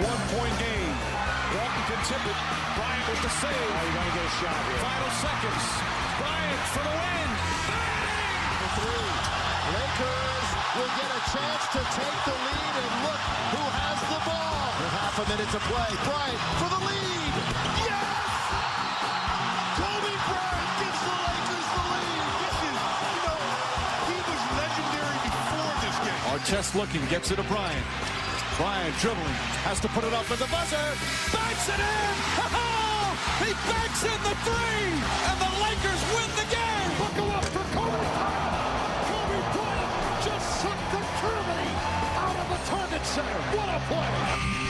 one-point game. Walton can tip it. Bryant with the save. Oh, you got to get a shot here. Final seconds. Bryant for the win. Bang! The three. Lakers will get a chance to take the lead, and look who has the ball. With half a minute to play. Bryant for the lead. Yes! Kobe Bryant gives the Lakers the lead. This is, he was legendary before this game. Artest looking, gets it to Bryant. Bryant dribbling, has to put it up at the buzzer. Banks it in! Oh, he banks in the three, and the Lakers win the game. Buckle up for Kobe Bryant. Kobe Bryant just sucked the Germany out of the Target Center. What a play!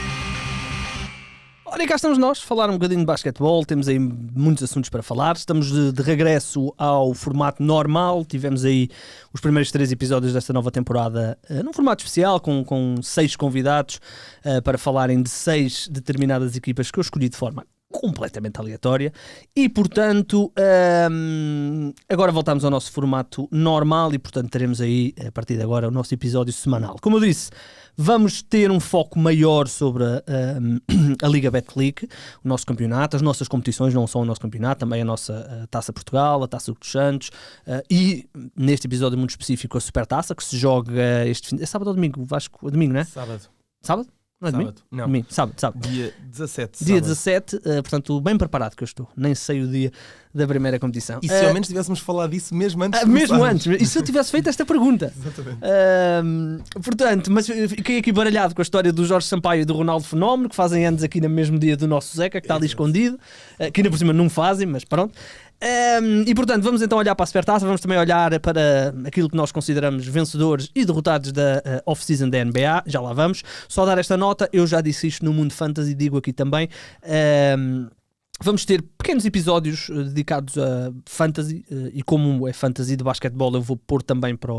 Ora, e cá estamos nós, falar um bocadinho de basquetebol, temos aí muitos assuntos para falar, estamos de regresso ao formato normal, tivemos aí os primeiros 3 episódios desta nova temporada num formato especial, com 6 convidados para falarem de 6 determinadas equipas que eu escolhi de forma completamente aleatória e, portanto, agora voltamos ao nosso formato normal e, portanto, teremos aí, a partir de agora, o nosso episódio semanal. Como eu disse, vamos ter um foco maior sobre a Liga Betclic, o nosso campeonato, as nossas competições, não só o nosso campeonato, também a nossa Taça Portugal, a Taça dos Santos e, neste episódio muito específico, a Supertaça, que se joga este fim... É sábado ou domingo? Vasco? Domingo, não é? Sábado. Sábado? Não é domingo? Não. Domingo. Sábado. Dia 17. Dia sábado. 17, portanto, bem preparado que eu estou. Nem sei o dia da primeira competição. E se ao menos tivéssemos falado disso mesmo antes de mesmo começarmos? antes. E se eu tivesse feito esta pergunta? Exatamente. Portanto, mas fiquei aqui baralhado com a história do Jorge Sampaio e do Ronaldo Fenómeno, que fazem anos aqui no mesmo dia do nosso Zeca, que está ali escondido. Que ainda por cima não fazem, mas pronto. E portanto vamos então olhar para a Supertaça, vamos também olhar para aquilo que nós consideramos vencedores e derrotados da off-season da NBA, já lá vamos. Só dar esta nota, eu já disse isto no Mundo Fantasy, digo aqui também. Vamos ter pequenos episódios dedicados a fantasy e como é fantasy de basquetebol eu vou pôr também para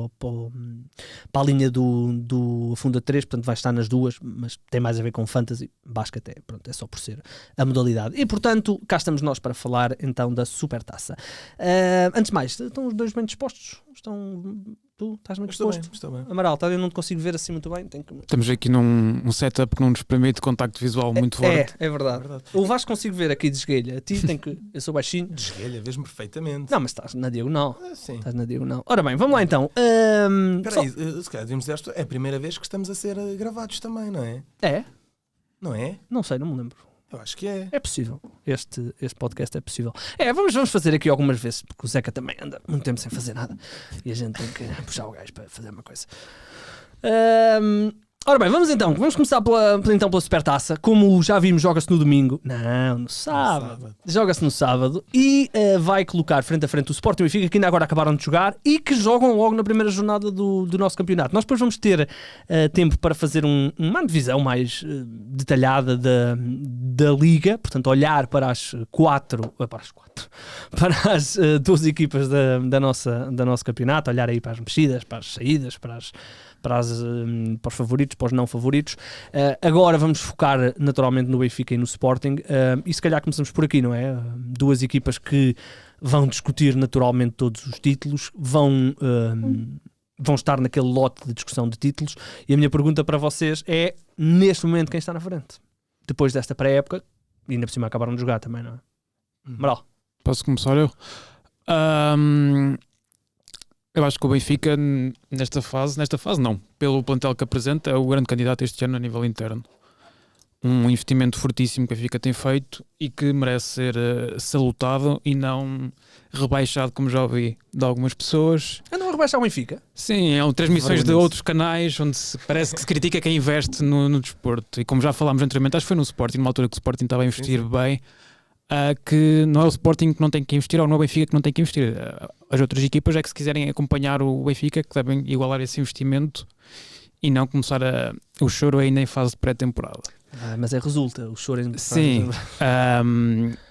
a linha do Funda 3, portanto vai estar nas duas, mas tem mais a ver com fantasy, basquete é só por ser a modalidade. E portanto, cá estamos nós para falar então da Supertaça. Antes de mais, estão os dois bem dispostos? Tu estás bem disposto? Estou bem. Amaral, eu não te consigo ver assim muito bem. Estamos aqui num setup que não nos permite contacto visual muito forte. É verdade. O Vasco consigo ver aqui de esguelha. A ti eu sou baixinho. De esguelha, vês-me perfeitamente. Não, mas estás na diagonal. Sim. Estás na diagonal. Ora bem, vamos lá então. Espera aí, se calhar devíamos dizer isto. É a primeira vez que estamos a ser gravados também, não é? É? Não é? Não sei, não me lembro. Eu acho que é. É possível. Este podcast é possível. Vamos fazer aqui algumas vezes, porque o Zeca também anda muito tempo sem fazer nada. E a gente tem que puxar o gajo para fazer uma coisa. Ora bem, vamos começar pela Supertaça. Como já vimos, joga-se no domingo. Não, no sábado. Joga-se no sábado e vai colocar frente a frente o Sporting e o Benfica, que ainda agora acabaram de jogar e que jogam logo na primeira jornada do nosso campeonato. Nós depois vamos ter tempo para fazer uma divisão mais detalhada da Liga, portanto olhar para as para as 12 equipas do nosso campeonato, olhar aí para as mexidas, para as saídas, para os favoritos, para os não favoritos. Agora vamos focar naturalmente no Benfica e no Sporting e se calhar começamos por aqui, não é? Duas equipas que vão discutir naturalmente todos os títulos, vão estar naquele lote de discussão de títulos e a minha pergunta para vocês é, neste momento, quem está na frente? Depois desta pré-época, e ainda por cima acabaram de jogar também, não é? Moral. Posso começar eu? Eu acho que o Benfica nesta fase não, pelo plantel que apresenta, é o grande candidato este ano a nível interno. Um investimento fortíssimo que o Benfica tem feito e que merece ser salutado e não rebaixado, como já ouvi de algumas pessoas. Não rebaixar o Benfica? Sim, é transmissões de outros canais onde parece que se critica quem investe no desporto. E como já falámos anteriormente, acho que foi no Sporting, numa altura que o Sporting estava a investir bem, que não é o Sporting que não tem que investir ou não é o Benfica que não tem que investir. As outras equipas é que se quiserem acompanhar o Benfica que devem igualar esse investimento e não começar o choro ainda em fase de pré-temporada. Mas resulta, o choro em... Sim,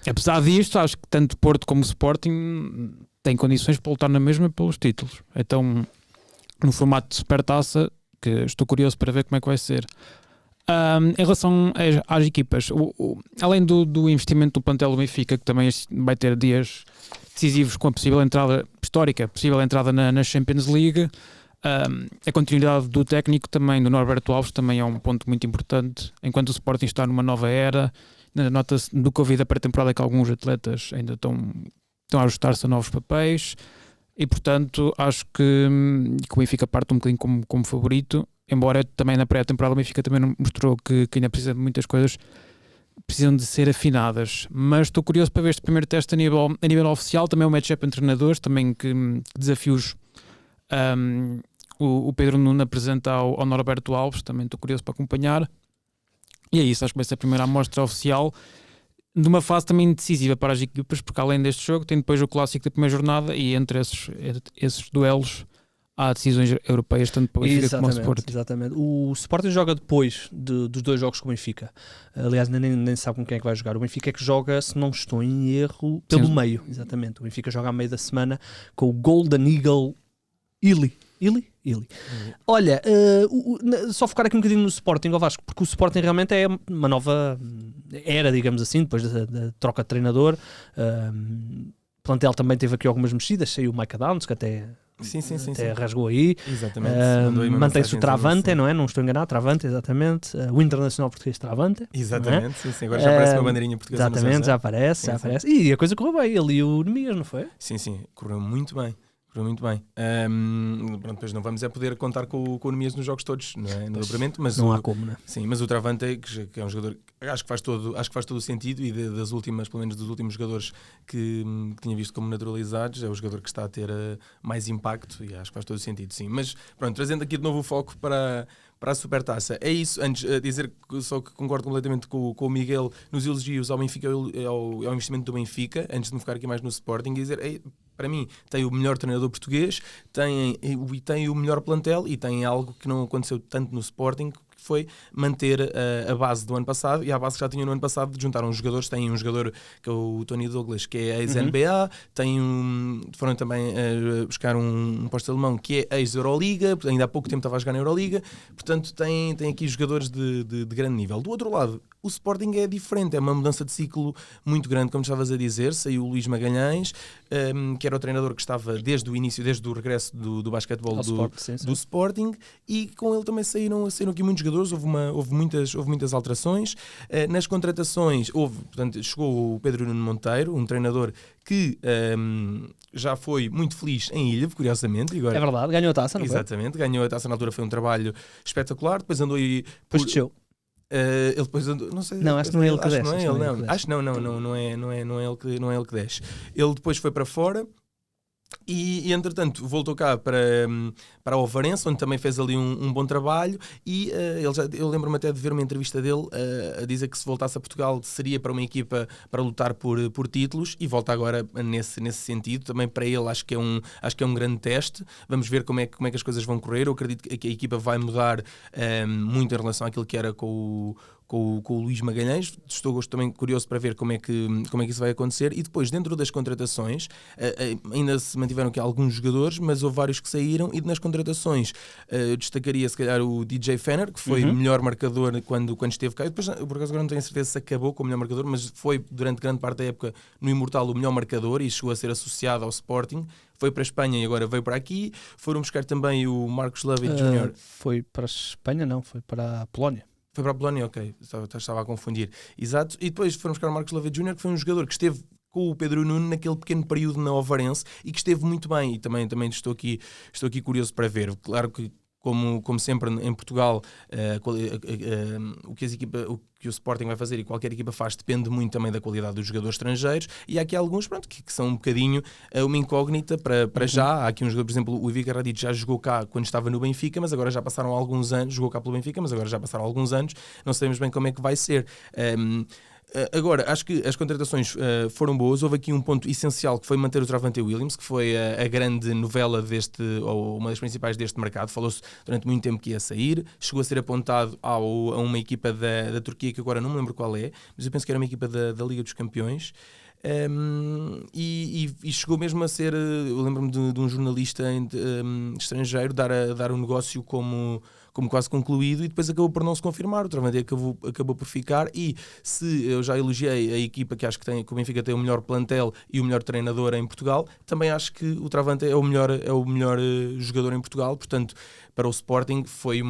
apesar disto, acho que tanto Porto como Sporting têm condições para lutar na mesma pelos títulos. Então, no formato de Supertaça, que estou curioso para ver como é que vai ser. Em relação às equipas, além do investimento do plantel do Benfica, que também vai ter dias decisivos com a possível entrada histórica, possível entrada na Champions League, A continuidade do técnico também, do Norberto Alves, também é um ponto muito importante. Enquanto o Sporting está numa nova era, nota-se do Covid da pré-temporada que alguns atletas ainda estão a ajustar-se a novos papéis e, portanto, acho que o Benfica parte um bocadinho como favorito, embora também na pré-temporada o Benfica também mostrou que ainda precisa de muitas coisas, precisam de ser afinadas. Mas estou curioso para ver este primeiro teste a nível oficial, também o match-up entre treinadores, também que desafios o Pedro Nuno apresenta ao Norberto Alves, também estou curioso para acompanhar. E é isso, acho que vai ser a primeira amostra oficial de uma fase também decisiva para as equipas, porque além deste jogo tem depois o clássico da primeira jornada e entre esses duelos há decisões europeias tanto para o Benfica como o Sporting. Exatamente. O Sporting joga depois dos 2 jogos com o Benfica. Aliás, nem sabe com quem é que vai jogar. O Benfica é que joga, se não estou em erro, pelo meio. Exatamente. O Benfica joga a meio da semana com o Golden Eagle Ili. Olha, só focar aqui um bocadinho no Sporting ao Vasco, porque o Sporting realmente é uma nova era, digamos assim, depois da troca de treinador. O plantel também teve aqui algumas mexidas, saiu o Micah Downs, que até rasgou aí. Exatamente. Mantém-se o Travante, não é? Não estou enganado, Travante, exatamente. O Internacional Português Travante. Exatamente, sim. Agora já aparece uma bandeirinha portuguesa. Exatamente, já aparece. E a coisa correu bem, ele e o Nemias, não foi? Sim, correu muito bem. Pronto, depois não vamos poder contar com o Nemias nos jogos todos, não é? No dobramento, mas não há como, né? Sim, mas o Travante, que é um jogador que acho que faz todo o sentido, e das últimas, pelo menos dos últimos jogadores que tinha visto como naturalizados, é o jogador que está a ter mais impacto, e acho que faz todo o sentido, sim. Mas pronto, trazendo aqui de novo o foco para a Supertaça. É isso, antes de dizer só que concordo completamente com o Miguel nos elogios ao Benfica, ao investimento do Benfica, antes de me ficar aqui mais no Sporting, dizer, para mim, tem o melhor treinador português, tem o melhor plantel e tem algo que não aconteceu tanto no Sporting, que foi manter a base do ano passado, e a base que já tinha no ano passado de juntar uns jogadores. Tem um jogador que é o Tony Douglas, que é ex-NBA, foram também buscar um posto alemão que é ex-Euroliga, ainda há pouco tempo estava a jogar na Euroliga, portanto tem aqui jogadores de grande nível. Do outro lado, o Sporting é diferente, é uma mudança de ciclo muito grande, como estavas a dizer. Saiu o Luís Magalhães, que era o treinador que estava desde o início, desde o regresso do basquetebol do Sporting, e com ele também saíram aqui muitos jogadores. Houve muitas alterações. Nas contratações portanto, chegou o Pedro Nuno Monteiro, um treinador que já foi muito feliz em Ilha, curiosamente. E agora, é verdade, ganhou a taça, não foi? Exatamente, ganhou a taça na altura, foi um trabalho espetacular. Depois andou aí... Depois desceu. Ele depois andou, não sei, não, acho que não é ele que desce. Não é ele que desce. Ele depois foi para fora e entretanto voltou cá para o Varense, onde também fez ali um bom trabalho, e eu lembro-me até de ver uma entrevista dele a dizer que se voltasse a Portugal seria para uma equipa para lutar por títulos, e volta agora nesse sentido. Também para ele acho que é um grande teste. Vamos ver como é que as coisas vão correr. Eu acredito que a equipa vai mudar muito em relação àquilo que era com o Luís Magalhães. Estou também curioso para ver como é que isso vai acontecer. E depois, dentro das contratações, ainda se mantiveram aqui alguns jogadores, mas houve vários que saíram. E nas contratações destacaria se calhar o DJ Fenner, que foi melhor marcador quando esteve cá. Eu depois, por acaso agora não tenho certeza se acabou como melhor marcador, mas foi durante grande parte da época no Imortal o melhor marcador e chegou a ser associado ao Sporting. Foi para a Espanha e agora veio para aqui. Foram buscar também o Marcos Lovett Jr. Foi para a Espanha, não, foi para a Polónia. Foi para a Polónia, ok. Estava a confundir. Exato. E depois foram buscar o Marcos Lovett Jr., que foi um jogador que esteve com o Pedro Nuno naquele pequeno período na Ovarense e que esteve muito bem. E também estou aqui curioso para ver. Claro que, como sempre em Portugal, o que o Sporting vai fazer e qualquer equipa faz depende muito também da qualidade dos jogadores estrangeiros, e há aqui alguns que são um bocadinho uma incógnita para já. Há aqui um jogador, por exemplo, o Ivica Radic já jogou cá quando estava no Benfica, mas agora já passaram alguns anos, jogou cá pelo Benfica, mas agora já passaram alguns anos, não sabemos bem como é que vai ser. Agora, acho que as contratações foram boas. Houve aqui um ponto essencial que foi manter o Travante Williams, que foi a grande novela ou uma das principais deste mercado. Falou-se durante muito tempo que ia sair, chegou a ser apontado a uma equipa da Turquia, que agora não me lembro qual é, mas eu penso que era uma equipa da Liga dos Campeões. E chegou mesmo a ser, eu lembro-me de um jornalista estrangeiro dar um negócio como como quase concluído e depois acabou por não se confirmar. O Travante acabou por ficar e se eu já elogiei a equipa que acho que o Benfica tem o melhor plantel e o melhor treinador em Portugal, também acho que o Travante é o melhor jogador em Portugal, portanto para o Sporting foi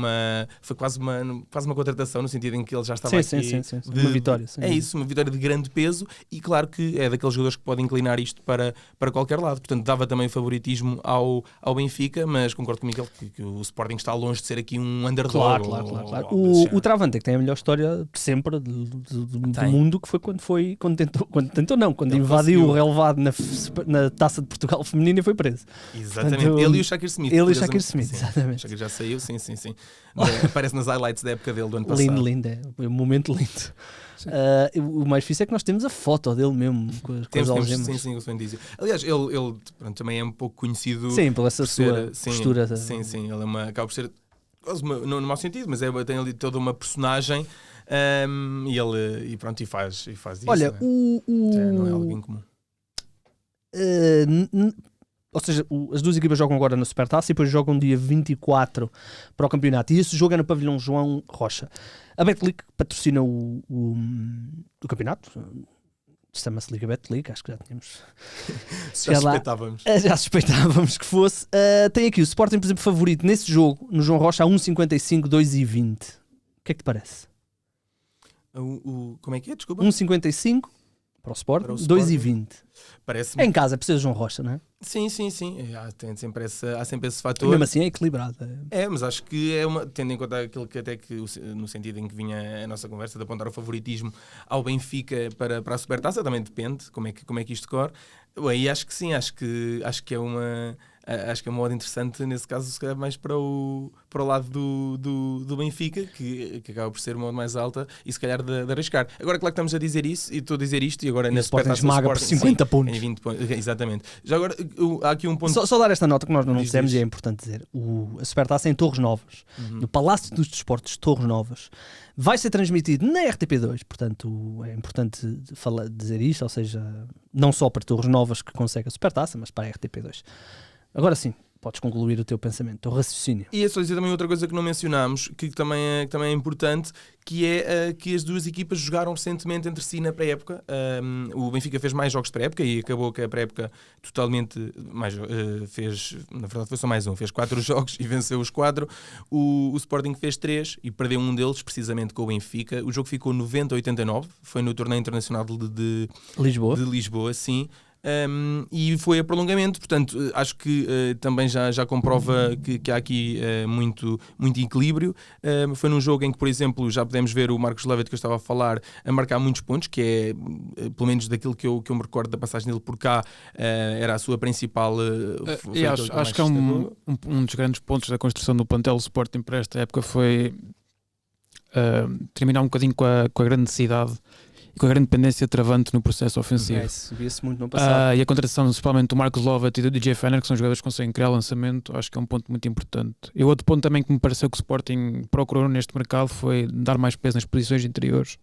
quase uma contratação, no sentido em que ele já estava sim, aqui sim. Uma vitória. Sim. É isso, uma vitória de grande peso e claro que é daqueles jogadores que podem inclinar isto para qualquer lado. Portanto, dava também favoritismo ao Benfica, mas concordo com o Miguel que o Sporting está longe de ser aqui um underdog. Claro. O Travante é que tem a melhor história de sempre do mundo, que foi quando invadiu o relevado na Taça de Portugal feminina e foi preso. Exatamente. Portanto, ele e o Shakir Smith. Exatamente. O Shakir já saiu, sim. Aparece nas highlights da época dele do ano passado. Lindo, é um momento lindo. O mais difícil é que nós temos a foto dele mesmo com as algemas. Sim, o Sven Dizio. Aliás, ele também é um pouco conhecido. Sim, pela essa sua postura. Sim, ele acaba por ser, no mau sentido, mas tem ali toda uma personagem e faz isso. Olha, não é algo incomum. Ou seja, as duas equipas jogam agora na Supertaça e depois jogam dia 24 para o campeonato. E esse jogo é no pavilhão João Rocha. A Betclic patrocina o campeonato. Chama-se Liga Betclic, acho que já tínhamos. Já suspeitávamos que fosse. Tem aqui o Sporting, por exemplo, favorito nesse jogo, no João Rocha, a 1,55, 2,20. O que é que te parece? Como é que é? Desculpa. 1,55 para o Sporting, 2,20. Parece-me... Em casa, precisa de João Rocha, não é? Sim. Há sempre esse fator. E mesmo assim é equilibrado. Mas acho que tendo em conta aquilo que até que no sentido em que vinha a nossa conversa de apontar o favoritismo ao Benfica para a Supertaça, também depende como é que isto corre. E acho que sim, acho que é uma odd interessante nesse caso, se calhar mais para o lado do Benfica, que acaba por ser uma odd mais alta e se calhar de arriscar. Agora, claro que estamos a dizer isso e estou a dizer isto e agora na Supertaça esmaga por 50 pontos. Em 20 pontos. Exatamente. Já agora, há aqui um ponto... Só dar esta nota que nós não dissemos e é importante dizer. A Supertaça é em Torres Novas, no Palácio dos Desportos Torres Novas. Vai ser transmitido na RTP2, portanto é importante dizer isto, ou seja, não só para Torres Novas que consegue a Supertaça, mas para a RTP2. Agora sim, podes concluir o teu pensamento, o teu raciocínio. E é só dizer também outra coisa que não mencionámos, que também é importante, que é que as duas equipas jogaram recentemente entre si na pré-época. O Benfica fez mais jogos de pré-época e acabou que a pré-época totalmente na verdade foi só mais um, fez 4 jogos e venceu os 4. O Sporting fez 3 e perdeu um deles precisamente com o Benfica. O jogo ficou 90-89, foi no torneio internacional de Lisboa, sim. E foi a prolongamento, portanto acho que também já comprova que há aqui muito equilíbrio. Foi num jogo em que, por exemplo, já podemos ver o Marcos Levitt, que eu estava a falar, a marcar muitos pontos, que é, pelo menos daquilo que eu me recordo da passagem dele por cá, era a sua principal... acho que é um dos grandes pontos da construção do plantel do Sporting para esta época foi terminar um bocadinho com a grande necessidade com a grande dependência de Travante no processo ofensivo. Via-se muito no passado. E a contratação, principalmente do Marcos Lovet e do DJ Fenner, que são jogadores que conseguem criar lançamento, acho que é um ponto muito importante. E outro ponto também que me pareceu que o Sporting procurou neste mercado foi dar mais peso nas posições interiores.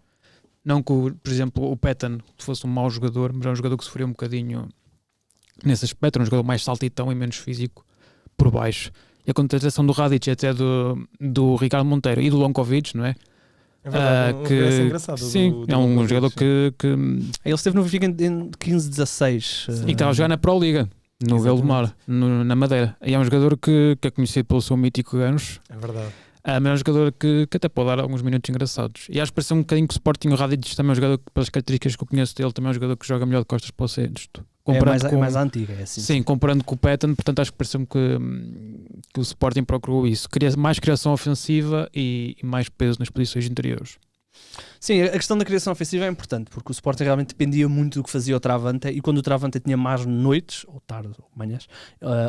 Não que, por exemplo, o Petan fosse um mau jogador, mas é um jogador que sofreu um bocadinho nesse aspecto, um jogador mais saltitão e menos físico por baixo. E a contratação do Radic e até do Ricardo Monteiro e do Lonkovic, não é? É verdade, é engraçado. Sim, é um jogador que... Ele esteve no Benfica em 15-16. E que estava a jogar na Pro Liga, no Veldomar, na Madeira. E é um jogador que é conhecido pelo seu mítico gancho. É verdade. Mas é um jogador que até pode dar alguns minutos engraçados. E acho que parece um bocadinho que o Sporting, o Radic também é um jogador que, pelas características que eu conheço dele, também é um jogador que joga melhor de costas para o centro. É mais antiga, é assim. Sim, comparando com o Petan, portanto acho que pareceu-me que o Sporting procurou isso. Queria mais criação ofensiva e mais peso nas posições interiores. Sim, a questão da criação ofensiva é importante, porque o Sporting realmente dependia muito do que fazia o Travante, e quando o Travante tinha más noites, ou tarde, ou manhãs,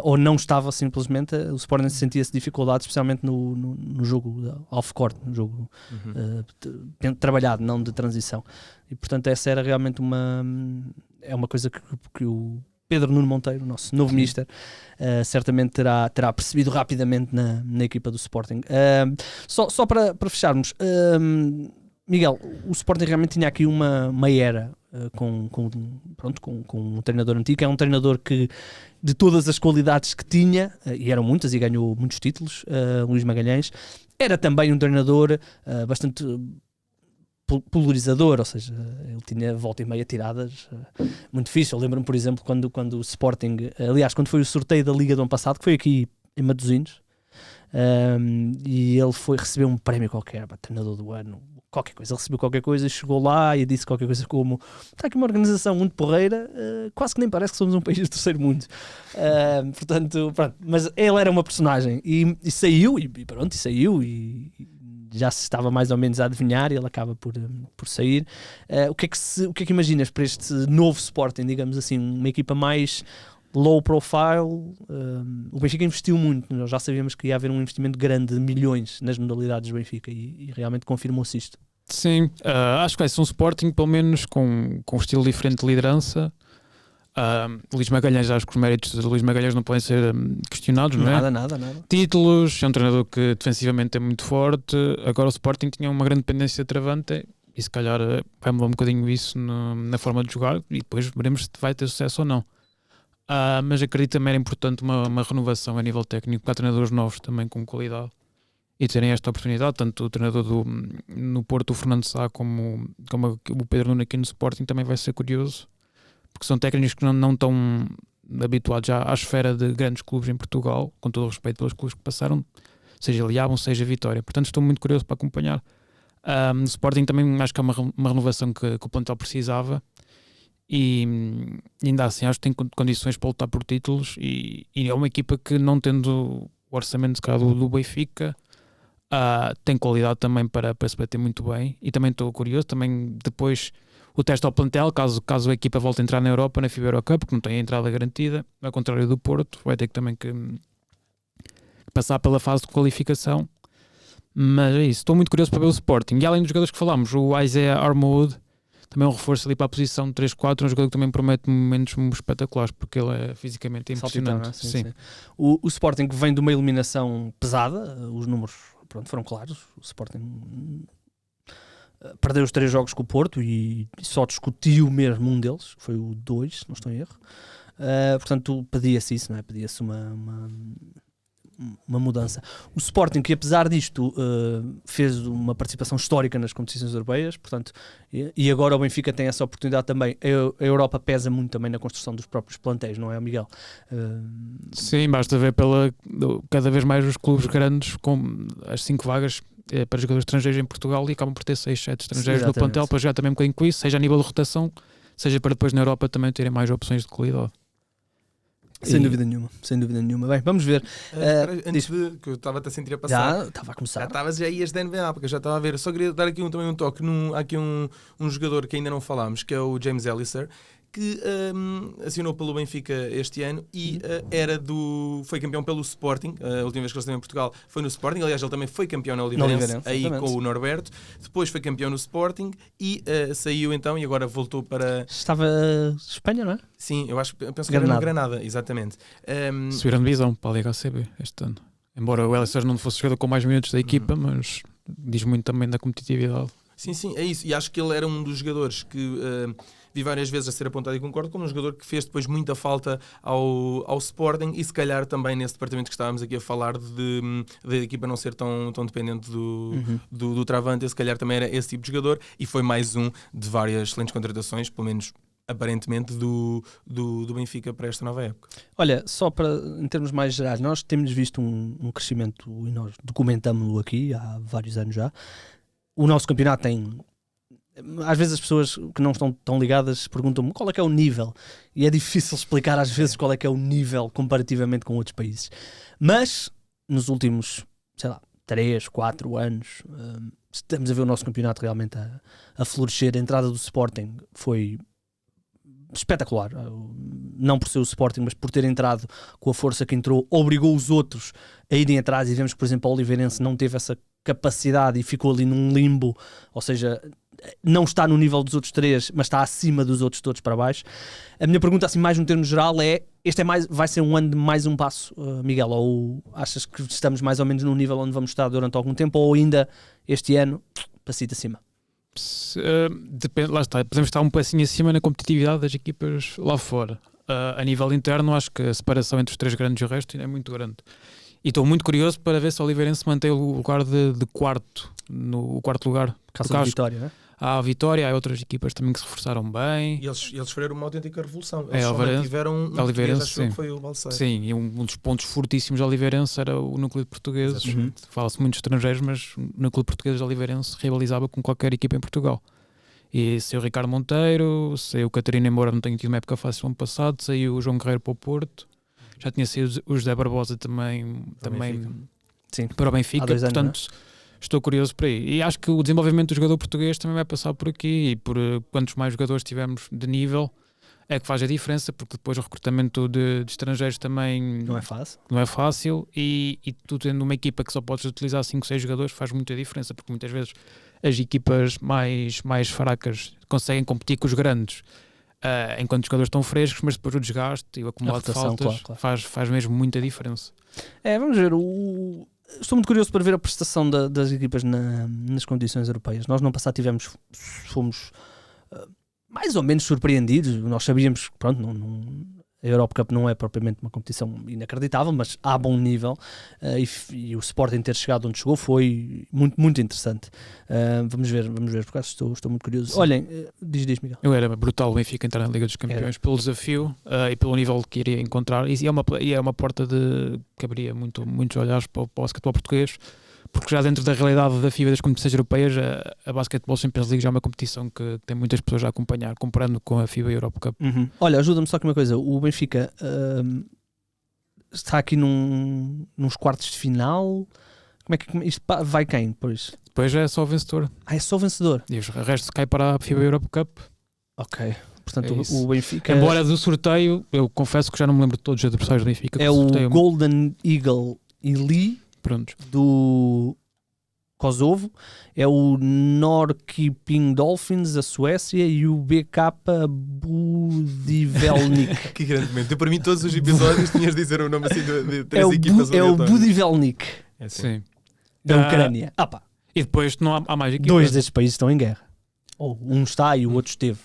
ou não estava simplesmente, o Sporting sentia-se dificuldades, especialmente no jogo off-court, no jogo trabalhado, não de transição. E portanto essa era realmente uma coisa que o Pedro Nuno Monteiro, nosso novo mister, certamente terá percebido rapidamente na equipa do Sporting. Só para fecharmos, Miguel, o Sporting realmente tinha aqui uma era com um treinador antigo, que é um treinador que, de todas as qualidades que tinha, e eram muitas e ganhou muitos títulos, Luís Magalhães, Era também um treinador bastante polarizador, ou seja, ele tinha volta e meia tiradas muito difícil. Eu lembro-me, por exemplo, quando o Sporting, aliás, quando foi o sorteio da Liga do ano passado, que foi aqui em Matosinhos, e ele recebeu um prémio qualquer, treinador do ano, qualquer coisa, ele recebeu qualquer coisa, chegou lá e disse qualquer coisa como: está aqui uma organização muito porreira, quase que nem parece que somos um país do terceiro mundo. Portanto, pronto, mas ele era uma personagem e saiu, e saiu, e já se estava mais ou menos a adivinhar, e ele acaba por sair. O que é que imaginas para este novo Sporting, digamos assim, uma equipa mais low profile? O Benfica investiu muito, nós já sabíamos que ia haver um investimento grande de milhões nas modalidades do Benfica, e realmente confirmou-se isto. Sim, acho que vai ser um Sporting pelo menos com um estilo diferente de liderança. Luís Magalhães, acho que os méritos de Luís Magalhães não podem ser questionados, não é? Nada. Títulos, é um treinador que defensivamente é muito forte. Agora o Sporting tinha uma grande dependência de travante, e se calhar vai mudar um bocadinho isso na forma de jogar, e depois veremos se vai ter sucesso ou não. Mas acredito também era importante uma renovação a nível técnico, para treinadores novos também com qualidade, e terem esta oportunidade. Tanto o treinador no Porto, o Fernando Sá, como o Pedro Nuno aqui no Sporting, também vai ser curioso, porque são técnicos que não estão habituados já à esfera de grandes clubes em Portugal, com todo o respeito pelos clubes que passaram, seja Liabon, seja Vitória. Portanto, estou muito curioso para acompanhar. O Sporting também acho que é uma renovação que o plantel precisava, e ainda assim acho que tem condições para lutar por títulos, e é uma equipa que, não tendo o orçamento do Benfica, tem qualidade também para se bater muito bem. E também estou curioso, também depois o teste ao plantel, caso a equipa volte a entrar na Europa, na FIBA Eurocup, porque não tem a entrada garantida, ao contrário do Porto, vai ter também que passar pela fase de qualificação. Mas é isso, estou muito curioso para ver o Sporting. E além dos jogadores que falámos, o Isaiah Armoud, também é um reforço ali para a posição de 3-4, um jogador que também promete momentos espetaculares, porque ele é fisicamente impressionante. Saltitão, sim. O Sporting vem de uma eliminação pesada, os números foram claros. O Sporting perdeu os 3 jogos com o Porto e só discutiu mesmo um deles, foi o 2, se não estou em erro. Portanto, pedia-se isso, não é? Pedia-se uma mudança. O Sporting, que apesar disto fez uma participação histórica nas competições europeias, portanto, e agora o Benfica tem essa oportunidade também. A Europa pesa muito também na construção dos próprios plantéis, não é, Miguel? Sim, basta ver cada vez mais os clubes grandes com as 5 vagas para jogadores estrangeiros em Portugal, e acabam por ter 6, 7 estrangeiros no plantel, para jogar também um bocadinho com isso, seja a nível de rotação, seja para depois na Europa também terem mais opções de qualidade. Sem dúvida nenhuma. Bem, vamos ver. Antes que eu estava a sentir a passar. Já estava a começar. Já ias da NBA, porque eu já estava a ver. Só queria dar aqui também um toque. Há aqui um jogador que ainda não falámos, que é o James Elliser, que assinou pelo Benfica este ano e foi campeão pelo Sporting. A última vez que ele esteve em Portugal foi no Sporting. Aliás, ele também foi campeão na Oliveirense, aí com o Norberto. Depois foi campeão no Sporting e saiu então, e agora voltou para... Estava Espanha, não é? Sim, penso que era no Granada, exatamente. Subiram de divisão para a Liga ACB este ano. Embora o Elliser não fosse jogador com mais minutos da equipa, mas diz muito também da competitividade. Sim, é isso. E acho que ele era um dos jogadores que... vi várias vezes a ser apontado, e concordo, como um jogador que fez depois muita falta ao Sporting, e se calhar também nesse departamento que estávamos aqui a falar de equipa não ser tão dependente do travante, se calhar também era esse tipo de jogador, e foi mais um de várias excelentes contratações, pelo menos aparentemente, do Benfica para esta nova época. Olha, só em termos mais gerais, nós temos visto um crescimento, e nós documentamos-lo aqui há vários anos já. O nosso campeonato tem... Às vezes as pessoas que não estão tão ligadas perguntam-me qual é que é o nível, e é difícil explicar às vezes qual é que é o nível comparativamente com outros países, mas nos últimos, 3, 4 anos estamos a ver o nosso campeonato realmente a florescer. A entrada do Sporting foi espetacular, não por ser o Sporting, mas por ter entrado com a força que entrou, obrigou os outros a irem atrás, e vemos que, por exemplo, a Oliveirense não teve essa capacidade e ficou ali num limbo, ou seja, não está no nível dos outros 3, mas está acima dos outros todos para baixo. A minha pergunta, assim, mais no termo geral, vai ser um ano de mais um passo, Miguel? Ou achas que estamos mais ou menos no nível onde vamos estar durante algum tempo, ou ainda este ano, passito acima? Depende, lá está, podemos estar um passinho acima na competitividade das equipas lá fora. A nível interno, acho que a separação entre os 3 grandes e o resto é muito grande. E estou muito curioso para ver se o Oliveirense mantém o lugar de quarto, no quarto lugar. Caso de Vitória, não é? Há a Vitória, há outras equipas também que se reforçaram bem. E eles sofreram uma autêntica revolução. É, Eles só mantiveram um português, acho sim. que foi o Balseiro. Sim, e um dos pontos fortíssimos de Oliveirense era o núcleo de portugueses. Fala-se muito de estrangeiros, mas o núcleo de portugueses de Oliveirense rivalizava com qualquer equipa em Portugal. E saiu o Ricardo Monteiro, saiu o Catarina, embora não tenha tido uma época fácil no ano passado, saiu o João Guerreiro para o Porto, já tinha saído o José Barbosa também Sim, para o Benfica, portanto estou curioso por aí. E acho que o desenvolvimento do jogador português também vai passar por aqui, e por quantos mais jogadores tivermos de nível é que faz a diferença, porque depois o recrutamento de estrangeiros também não é fácil, e tu tendo uma equipa que só podes utilizar 5, 6 jogadores faz muita diferença, porque muitas vezes as equipas mais fracas conseguem competir com os grandes enquanto os jogadores estão frescos, mas depois o desgaste e o acumulado de faltas claro. Faz mesmo muita diferença. Vamos ver, estou muito curioso para ver a prestação das equipas nas condições europeias. Nós no ano passado fomos mais ou menos surpreendidos. Nós sabíamos que a Europa Cup não é propriamente uma competição inacreditável, mas há bom nível, e o Sporting ter chegado onde chegou foi muito, muito interessante. Vamos ver, por acaso estou muito curioso. Sim. Olhem, diz Miguel. Era brutal o Benfica entrar na Liga dos Campeões pelo desafio e pelo nível que iria encontrar, e é uma porta que abriria muitos olhares para o basquetebol português, porque já dentro da realidade da FIBA das competições europeias, a Basketball Champions League já é uma competição que tem muitas pessoas a acompanhar, comparando com a FIBA e a Europa Cup. Olha, ajuda-me só com uma coisa, o Benfica está aqui nos quartos de final. Como é que isto vai quem depois? Depois é só o vencedor. É só o vencedor? E o resto cai para a FIBA e a Europa Cup. Ok. Portanto, o Benfica... Embora do sorteio, eu confesso que já não me lembro de todos os adversários do Benfica. É o Golden Eagle Ili, do Kosovo, é o Norrköping Dolphins da Suécia e o BK Budivelnik. Que grande momento. Eu, para mim, todos os episódios tinhas de dizer o nome assim de 3 equipas. É o Budivelnik. Sim. Da Ucrânia. E depois não há mais equipas. 2 desses países estão em guerra. Ou um está e o outro esteve.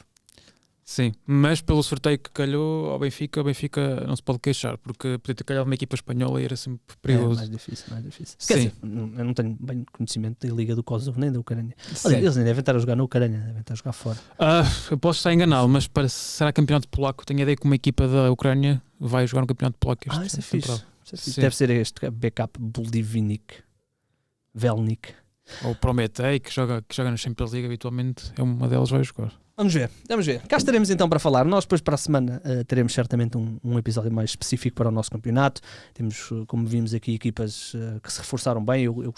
Sim, mas pelo sorteio que calhou ao Benfica, o Benfica não se pode queixar, porque podia ter calhado uma equipa espanhola e era sempre perigoso. Mais difícil. Quer dizer, eu não tenho bem conhecimento da Liga do Kosovo nem da Ucrânia. Olha, eles nem devem estar a jogar na Ucrânia, devem estar a jogar fora. Eu posso estar enganado, mas será campeonato polaco? Tenho a ideia que uma equipa da Ucrânia vai jogar no campeonato polaco este isso é fixe. Deve ser este, BK Velnik. Ou Prometei, que joga na Champions League habitualmente, é uma delas vai jogar. Vamos ver. Cá estaremos então para falar. Nós depois para a semana teremos certamente um episódio mais específico para o nosso campeonato. Temos, como vimos aqui, equipas que se reforçaram bem. Eu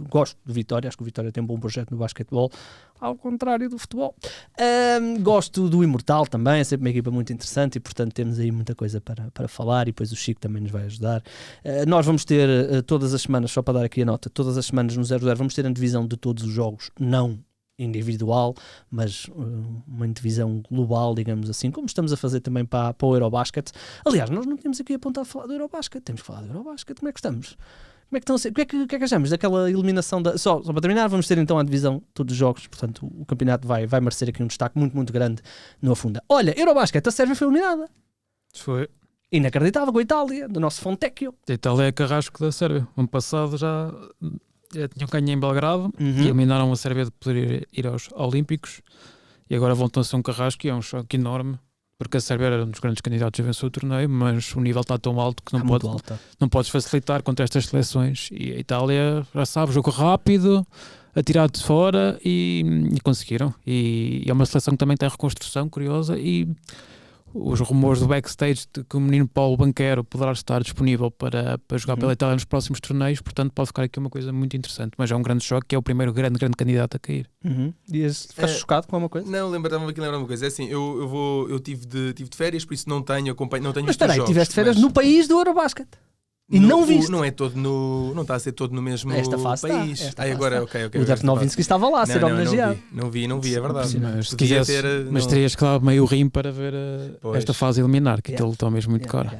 gosto do Vitória, acho que o Vitória tem um bom projeto no basquetebol, ao contrário do futebol. Gosto do Imortal também, é sempre uma equipa muito interessante e portanto temos aí muita coisa para falar, e depois o Chico também nos vai ajudar. Nós vamos ter todas as semanas, só para dar aqui a nota, todas as semanas no 0-0 vamos ter a divisão de todos os jogos, não individual, mas uma divisão global, digamos assim, como estamos a fazer também para o Eurobasket. Aliás, nós não temos aqui apontado a falar do Eurobasket, temos que falar do Eurobasket. Como é que estamos? Como é que estão a ser? O que é que achamos daquela eliminação só para terminar, vamos ter então a divisão de todos os jogos, portanto o campeonato vai merecer aqui um destaque muito, muito grande no Afunda. Olha, Eurobasket, a Sérvia foi eliminada. Foi. Inacreditável com a Itália, do nosso Fontecchio. A Itália é carrasco da Sérvia. Ano passado já tinham ganho em Belgrado e eliminaram a Sérvia de poder ir aos Olímpicos, e agora voltam a ser um carrasco, e é um choque enorme, porque a Sérvia era um dos grandes candidatos a vencer o torneio, mas o nível está tão alto que não podes facilitar contra estas seleções, e a Itália, já sabe, jogo rápido, atirado de fora, e conseguiram, e é uma seleção que também tem reconstrução curiosa, e os rumores do backstage de que o menino Paulo Banquero poderá estar disponível para jogar pela Itália nos próximos torneios, portanto pode ficar aqui uma coisa muito interessante, mas é um grande choque, que é o primeiro grande candidato a cair. Ficaste chocado com alguma coisa? Não, estava aqui a lembrar uma coisa, é assim, eu tive de férias, por isso não tenho mas os espera aí, jogos, tiveste férias no país do Eurobasket e não viste? Não está a ser todo no mesmo país. Agora, ok. O Dirk Nowitzki estava lá a ser homenageado. Não vi, é verdade. Mas se quisesse, terias que dar meio rim para ver esta fase eliminar, que aquilo está mesmo muito caro.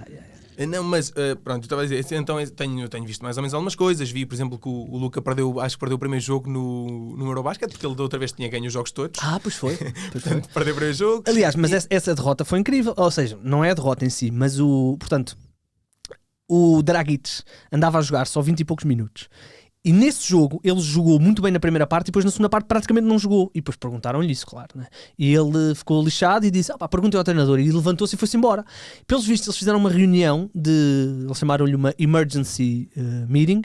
Não, mas pronto, eu estava a dizer, então tenho visto mais ou menos algumas coisas. Vi, por exemplo, que o Luca acho que perdeu o primeiro jogo no Eurobasket, porque ele da outra vez tinha ganho os jogos todos. Pois foi. Portanto, perdeu o primeiro jogo. Aliás, mas essa derrota foi incrível. Ou seja, não é a derrota em si, mas portanto, o Dragic andava a jogar só 20 e poucos minutos. E nesse jogo, ele jogou muito bem na primeira parte e depois na segunda parte praticamente não jogou. E depois perguntaram-lhe isso, claro. Né? E ele ficou lixado e disse, perguntei ao treinador. E levantou-se e foi-se embora. Pelos vistos, eles fizeram uma reunião eles chamaram-lhe uma emergency meeting,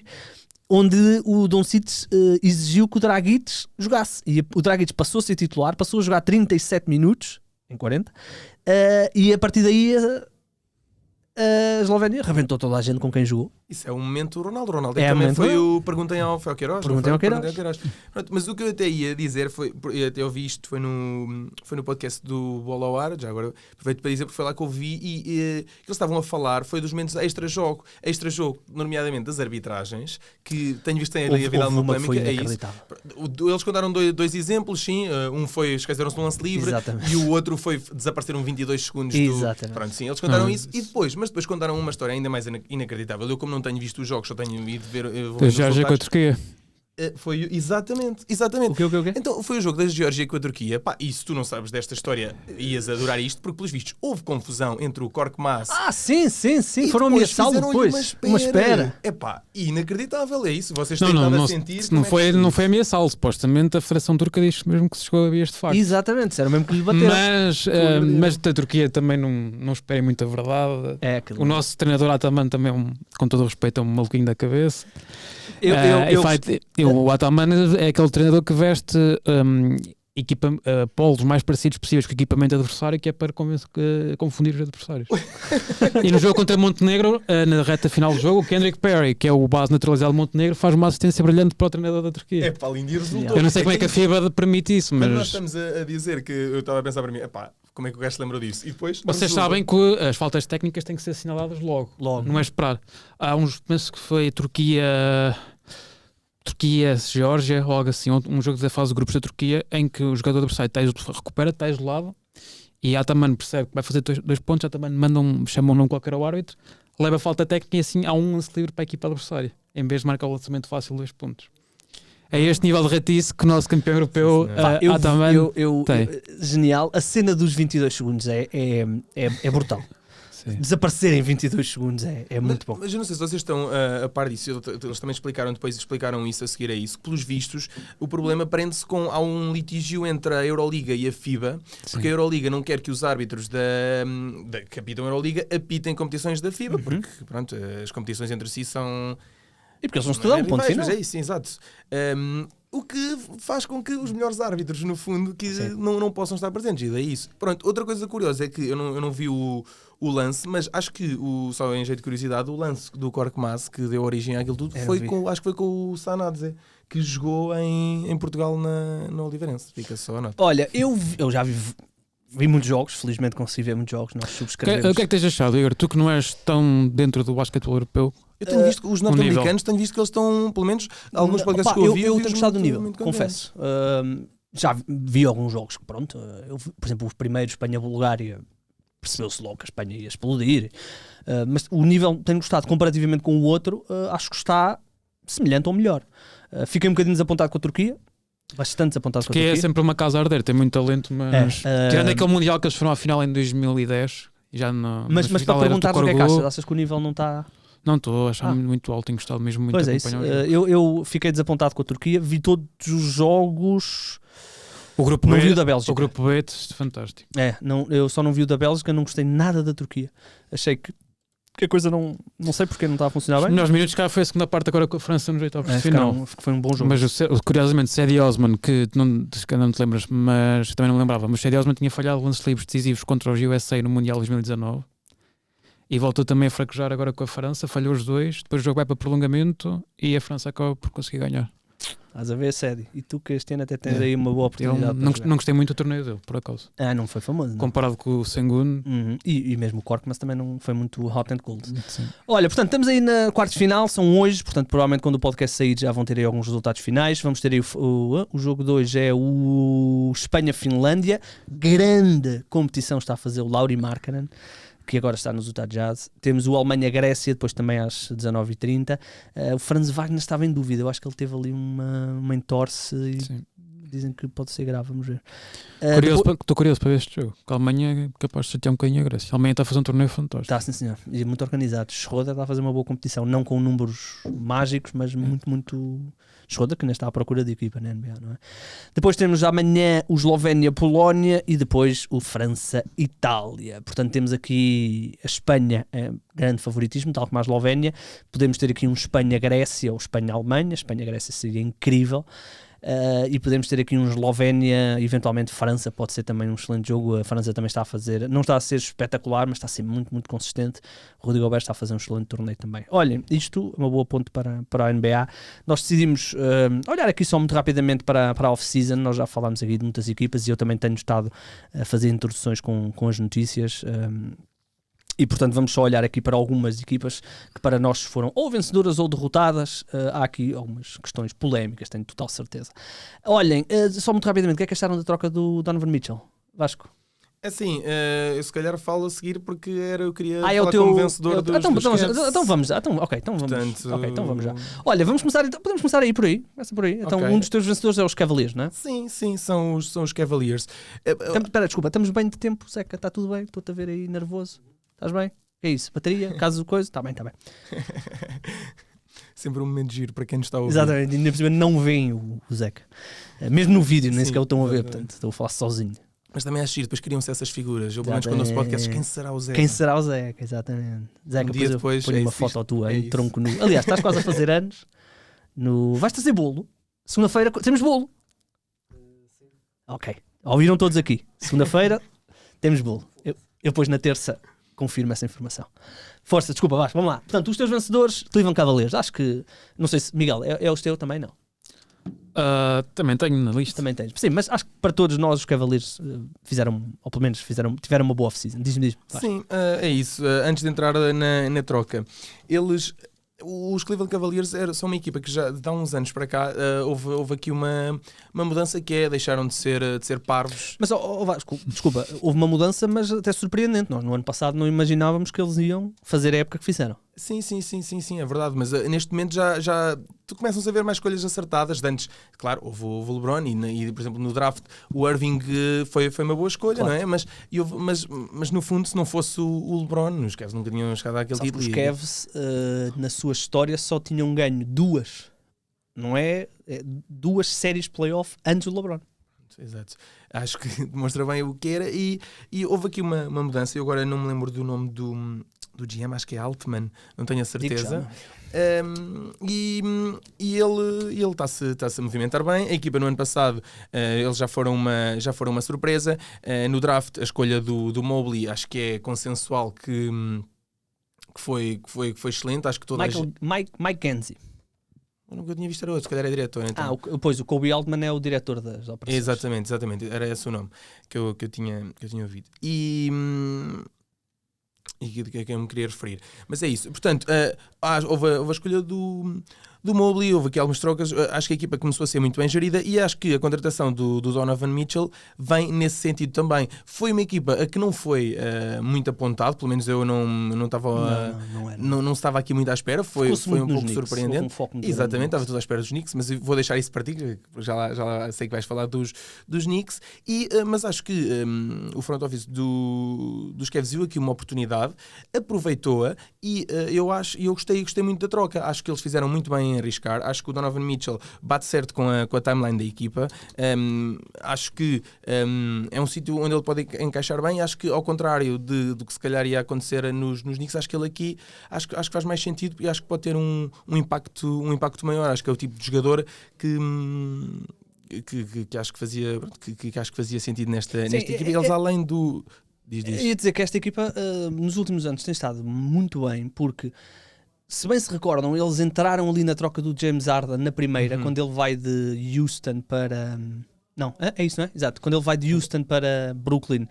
onde o Doncic exigiu que o Dragic jogasse. E o Dragic passou a ser titular, passou a jogar 37 minutos, em 40, e a partir daí a Eslovénia rebentou toda a gente com quem jogou. Isso é um momento Ronaldo. Ronaldo também foi o Perguntem ao Queiroz. Perguntem ao Queiroz. Pronto, mas o que eu até ia dizer foi, eu até ouvi isto, foi no podcast do Bola ao Ar, já agora aproveito para dizer porque foi lá que eu vi e eles estavam a falar, foi dos momentos extra-jogo, nomeadamente das arbitragens, que tenho visto tem havido alguma polémica, é isso. Eles contaram dois exemplos, sim, um foi esqueceram-se de um lance livre. Exatamente. E o outro foi desapareceram 22 segundos Exatamente. Pronto, sim, eles contaram isso e depois contaram uma história ainda mais inacreditável. Eu, como não tenho visto os jogos, só tenho ido ver. Da Geórgia com a Turquia. Foi exatamente. O quê? Então foi o jogo da Geórgia com a Turquia. E se tu não sabes desta história, ias adorar isto, porque pelos vistos houve confusão entre o Korkmaz. Sim. Foram ameaçá-lo depois. Uma espera. Inacreditável, é isso. Vocês têm estado a sentir. Não foi ameaçá-lo. Supostamente a Federação Turca diz mesmo que se chegou a vias de facto. Exatamente, era mesmo que lhe bateram. Mas da Turquia também não esperem muita verdade. O nosso treinador Ataman também, com todo o respeito, é um maluquinho da cabeça. O Ataman é aquele treinador que veste polos mais parecidos possíveis com o equipamento adversário, que é para confundir os adversários. E no jogo contra Montenegro, na reta final do jogo, o Kendrick Perry, que é o base naturalizado de Montenegro, faz uma assistência brilhante para o treinador da Turquia. Lindo e resultou. Eu não sei como é que a FIBA permite isso, mas nós estamos a dizer que eu estava a pensar para mim, como é que o gajo se lembrou disso? E depois, vocês sabem que as faltas técnicas têm que ser assinaladas logo. Não é esperar. Há penso que foi Turquia-Geórgia, ou algo assim, um jogo da fase de grupos da Turquia, em que o jogador adversário recupera, está isolado, e Ataman percebe que vai fazer 2 pontos, Ataman chamam-no qualquer ao árbitro, leva a falta técnica e assim há um lance livre para a equipa adversária, em vez de marcar o lançamento fácil de 2 pontos. É este nível de ratice que o nosso campeão europeu Ataman tem. Genial. A cena dos 22 segundos é brutal. Sim. Desaparecer em 22 segundos é muito bom. Mas eu não sei se vocês estão a par disso. Eles também explicaram isso a seguir a isso. Pelos vistos, o problema prende-se há um litígio entre a Euroliga e a FIBA, porque a Euroliga não quer que os árbitros que apitam a Euroliga apitem competições da FIBA, porque pronto, as competições entre si são... E porque eles não estudam, ponto final. Mas é isso, exato. O que faz com que os melhores árbitros, no fundo, não possam estar presentes. E daí isso. Pronto, outra coisa curiosa é que eu não vi o lance, mas acho que, só em jeito de curiosidade, o lance do Korkmaz, que deu origem àquilo tudo, acho que foi com o Sanadze, que jogou em Portugal na Oliveirense. Fica só a nota. Olha, eu já vi muitos jogos, felizmente consegui ver muitos jogos, nós subscrevemos. O que é que tens achado, Igor? Tu que não és tão dentro do basquetebol europeu. Eu tenho visto os norte-americanos, tenho visto que eles estão, pelo menos, alguns podcasts que eu vi. Eu tenho gostado do nível, confesso. Já vi alguns jogos que, pronto, por exemplo, o primeiro Espanha-Bulgária, percebeu-se logo que a Espanha ia explodir. Mas o nível, tenho gostado comparativamente com o outro, acho que está semelhante ou melhor. Fiquei um bocadinho desapontado com a Turquia. Bastante desapontado com a Turquia. Que é sempre uma casa a arder, tem muito talento, mas tirando aquele Mundial que eles foram à final em 2010, já não. Mas para perguntar o que é que achas? Achas que o nível não está... Não estou a achar muito alto, tenho gostado mesmo muito de acompanhar. Eu fiquei desapontado com a Turquia, vi todos os jogos. O grupo não B, vi o da Bélgica. O grupo B, fantástico. Eu só não vi o da Bélgica, não gostei nada da Turquia. Achei que a coisa não sei porque não está a funcionar bem. Os melhores minutos cá foi a segunda parte agora com a França no jeito final. Foi um bom jogo. Mas curiosamente, Cedi Osman, que não te lembras, mas também não me lembrava, mas Cedi Osman tinha falhado lances livres decisivos contra os USA no Mundial 2019. E voltou também a fraquejar agora com a França, falhou os dois, depois o jogo vai para prolongamento e a França acaba por conseguir ganhar. Estás a ver, Cedi. E tu que este ano até tens aí uma boa oportunidade. Não gostei muito do torneio dele, por acaso. Não foi famoso. Não? Comparado com o Sengun. E mesmo o Cork, mas também não foi muito hot and cold. Sim. Olha, portanto, estamos aí na quartos de final, são hoje, portanto, provavelmente quando o podcast sair já vão ter aí alguns resultados finais. Vamos ter aí o jogo de hoje é o Espanha-Finlândia. Grande competição está a fazer o Lauri Markkanen, que agora está nos Utah Jazz. Temos o Alemanha-Grécia, depois também às 19h30. O Franz Wagner estava em dúvida, eu acho que ele teve ali uma entorse dizem que pode ser grave, vamos ver. Estou curioso para ver este jogo. A Alemanha é capaz de chatear um bocadinho a Grécia. A Alemanha está a fazer um torneio fantástico. Está, sim senhor, e muito organizado. Schroeder está a fazer uma boa competição, não com números mágicos, mas muito... Schroeder que ainda está à procura de equipa na NBA, não é? Depois temos amanhã o Eslovénia-Polónia e depois o França-Itália. Portanto, temos aqui a Espanha, grande favoritismo, tal como a Eslovénia. Podemos ter aqui um Espanha-Grécia ou Espanha-Alemanha. Espanha-Grécia seria incrível. E podemos ter aqui um Eslovénia, eventualmente França, pode ser também um excelente jogo. A França também está a fazer, não está a ser espetacular, mas está a ser muito consistente. O Rudy Gobert está a fazer um excelente torneio também. Olhem, isto é uma boa ponte para a NBA. Nós decidimos olhar aqui só muito rapidamente para a off-season. Nós já falámos aqui de muitas equipas e eu também tenho estado a fazer introduções com as notícias. E portanto vamos só olhar aqui para algumas equipas que para nós foram ou vencedoras ou derrotadas. Há aqui algumas questões polémicas, tenho total certeza. Olhem, só muito rapidamente, o que é que acharam da troca do Donovan Mitchell? Vasco? Assim, eu se calhar falo a seguir porque eu queria falar é o teu, como vencedor dos então vamos já. Então vamos já. Olha, podemos começar aí por aí. Começa por aí. Então um dos teus vencedores é os Cavaliers, não é? Sim, são os Cavaliers. Espera, desculpa, estamos bem de tempo, Zeca? Está tudo bem? Estou-te a ver aí nervoso. Estás bem? É isso? Bateria? Caso coisa? Está bem. Sempre um momento de giro para quem nos está a ouvir. Exatamente, ainda por cima não veem o Zeca. Mesmo no vídeo, nem sequer o estão a ver, portanto estou a falar sozinho. Mas também acho giro, depois criam-se essas figuras. Eu, pelo menos quando ouço podcasts, quem será o Zeca? Quem será o Zeca, exatamente. Zeca, depois põe uma foto tua em tronco nu. Aliás, estás quase a fazer anos. Vais trazer bolo? Segunda-feira temos bolo. Sim. Ok, ouviram todos aqui. Segunda-feira temos bolo. Eu depois na terça confirmo essa informação. Força, desculpa, Vasco, vamos lá. Portanto, os teus vencedores, Cleveland Cavaliers. Acho que, não sei se, Miguel, é os teus também? Não. Também tenho na lista. Também tens. Sim, mas acho que para todos nós os Cavaliers fizeram, ou pelo menos tiveram uma boa off-season. Diz-me. Sim, é isso. Antes de entrar na troca, os Cleveland Cavaliers são uma equipa que já há uns anos para cá houve aqui uma mudança que deixaram de ser parvos. Mas, Vasco, desculpa, houve uma mudança, mas até surpreendente. Nós no ano passado não imaginávamos que eles iam fazer a época que fizeram. Sim, é verdade, mas neste momento já começam-se a ver mais escolhas acertadas. De antes, claro, houve o LeBron e, por exemplo, no draft o Irving foi uma boa escolha, claro. Não é? Mas no fundo, se não fosse o LeBron, os Cavs nunca tinham chegado àquele título. Os Cavs, na sua história, só tinham ganho duas séries playoff antes do LeBron. Exato. Acho que demonstra bem o que era e houve aqui uma mudança. Eu agora não me lembro do nome do GM, acho que é Altman, não tenho a certeza. E ele está-se a movimentar bem. A equipa no ano passado eles já foram uma surpresa. No draft a escolha do Mobley acho que é consensual que foi excelente. Acho que toda Mike Kenzie. Eu nunca tinha visto, era outro, se calhar é diretor. Então. Pois, o Kobe Altman é o diretor das operações. Exatamente, era esse o nome que eu tinha ouvido. E que eu me queria referir. Mas é isso. Portanto, houve a escolha do Mobley, houve aqui algumas trocas. Acho que a equipa começou a ser muito bem gerida e acho que a contratação do Donovan Mitchell vem nesse sentido também. Foi uma equipa a que não foi muito apontado, pelo menos eu não estava aqui muito à espera. Foi um pouco surpreendente. Exatamente, estava tudo à espera dos Knicks, mas eu vou deixar isso para ti, já sei que vais falar dos Knicks. Mas acho que o front office dos Cavs viu aqui uma oportunidade, aproveitou-a e eu gostei muito da troca. Acho que eles fizeram muito bem em arriscar. Acho que o Donovan Mitchell bate certo com a timeline da equipa. Acho que é um sítio onde ele pode encaixar bem. Acho que ao contrário do que se calhar ia acontecer nos Knicks, acho que ele aqui acho que faz mais sentido e acho que pode ter um impacto maior. Acho que é o tipo de jogador que acho que fazia sentido nesta equipa. Eles além do... Ia dizer que esta equipa nos últimos anos tem estado muito bem, porque se bem se recordam, eles entraram ali na troca do James Harden na primeira, quando ele vai de Houston para... Não, é isso, não é? Exato, quando ele vai de Houston para Brooklyn.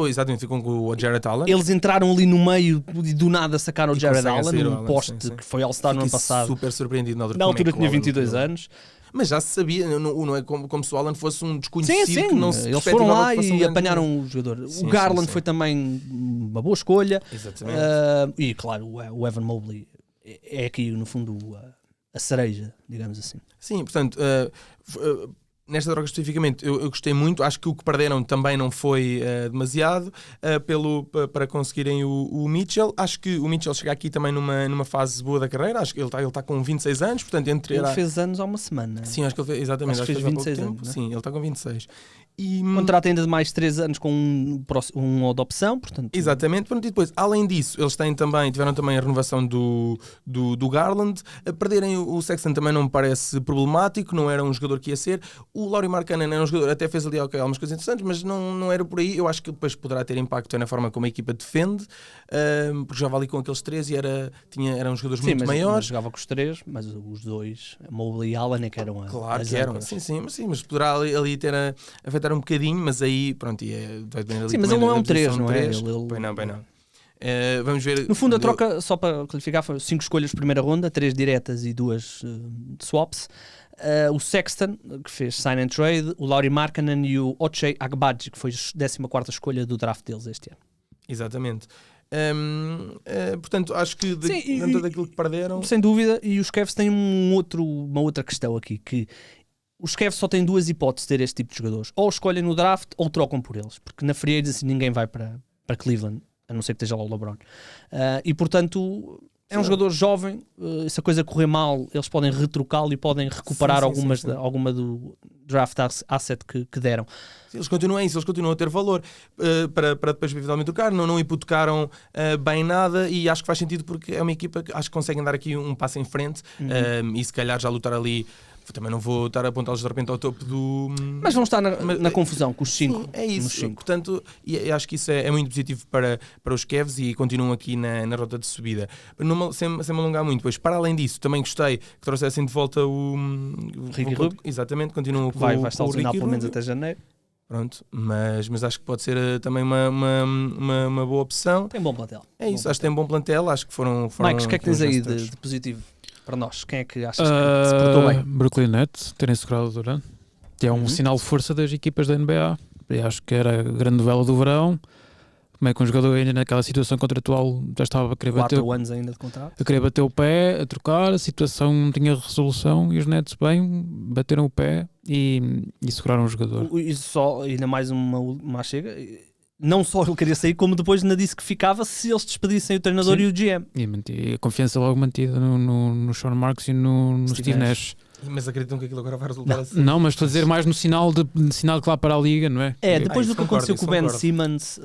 Exatamente, ficam com o Jarrett Allen. Eles entraram ali no meio e do nada sacaram o Jarrett Allen, num poste que foi All-Star no ano passado. Super surpreendido na altura tinha 22 anos. Mas já se sabia, não é como se o Allen fosse um desconhecido. Sim. Que não eles foram lá e apanharam o jogador. O Garland foi também uma boa escolha. Exatamente. E claro, o Evan Mobley é aqui no fundo a cereja, digamos assim. Sim, portanto, nesta troca especificamente eu gostei muito. Acho que o que perderam também não foi demasiado para conseguirem o Mitchell. Acho que o Mitchell chega aqui também numa fase boa da carreira. Acho que ele está com 26 anos, portanto ele fez anos há uma semana. Sim, acho que ele fez, exatamente, acho que fez 26 anos, Sim, ele está com 26. Contrato ainda de mais 3 anos com uma de opção, portanto... Exatamente, e depois, além disso, eles tiveram também a renovação do Garland. Perderem o Sexton também não me parece problemático, não era um jogador que ia ser. O Lauri Markkanen era um jogador, até fez ali algumas coisas interessantes, mas não era por aí. Eu acho que depois poderá ter impacto na forma como a equipa defende, porque já ali com aqueles 3 e eram jogadores muito maiores. Mas jogava com os 3, mas os 2, Mobley e Allen, que eram claro que eram, sim, mas poderá ali ter afetar um bocadinho, mas aí, pronto, vai depender ali. Sim, mas ele não é um 3, não é? Bem não. Vamos ver. No fundo, a troca, só para clarificar, foi 5 escolhas de primeira ronda, 3 diretas e 2 swaps. O Sexton, que fez sign and trade, o Lauri Markkanen e o Ochai Agbaji, que foi a 14ª escolha do draft deles este ano. Exatamente. Portanto, acho que dentro daquilo que perderam... Sem dúvida, e os Cavs têm uma outra questão aqui, que os Cavs só têm 2 hipóteses de ter este tipo de jogadores. Ou escolhem no draft, ou trocam por eles. Porque na free agency ninguém vai para Cleveland, a não ser que esteja lá o LeBron. E portanto, é um jogador jovem. Se a coisa correr mal, eles podem retrocá-lo e podem recuperar alguma do draft asset que deram. Eles continuam a ter valor para depois eventualmente trocar. Não hipotecaram bem nada, e acho que faz sentido porque é uma equipa que acho que conseguem dar aqui um passo em frente, e se calhar já lutar ali. Também não vou estar a apontá-los de repente ao topo do... Mas vão estar na confusão com os 5. É isso. Portanto, e acho que isso é muito positivo para os Cavs, e continuam aqui na rota de subida. Sem me alongar muito, pois para além disso, também gostei que trouxessem de volta o Ricky Rubio. Exatamente, continuam com vai o estar lesionado pelo menos até janeiro. Pronto, mas acho que pode ser também uma boa opção. Tem bom plantel. É isso, acho que tem bom plantel. Acho que foram Mike, o que é que tens aí de positivo para nós? Quem é que achas que se portou bem? Brooklyn Nets, terem segurado o Durant, que é um sinal de força das equipas da NBA. Eu acho que era a grande novela do verão. Como é que um jogador ainda naquela situação contratual já estava a querer 4 anos ainda de contrato, a querer bater o pé, a trocar, a situação não tinha resolução, e os Nets bem bateram o pé e seguraram o jogador. E só, ainda mais uma chega, não só ele queria sair, como depois ainda disse que ficava se eles despedissem o treinador e o GM. E a confiança logo mantida no Sean Marks e no Steve Nash. Mas acreditam que aquilo agora vai resultar assim? Não, mas estou a dizer mais no sinal que lá para a liga, não é? Depois do que aconteceu com o Ben Simmons,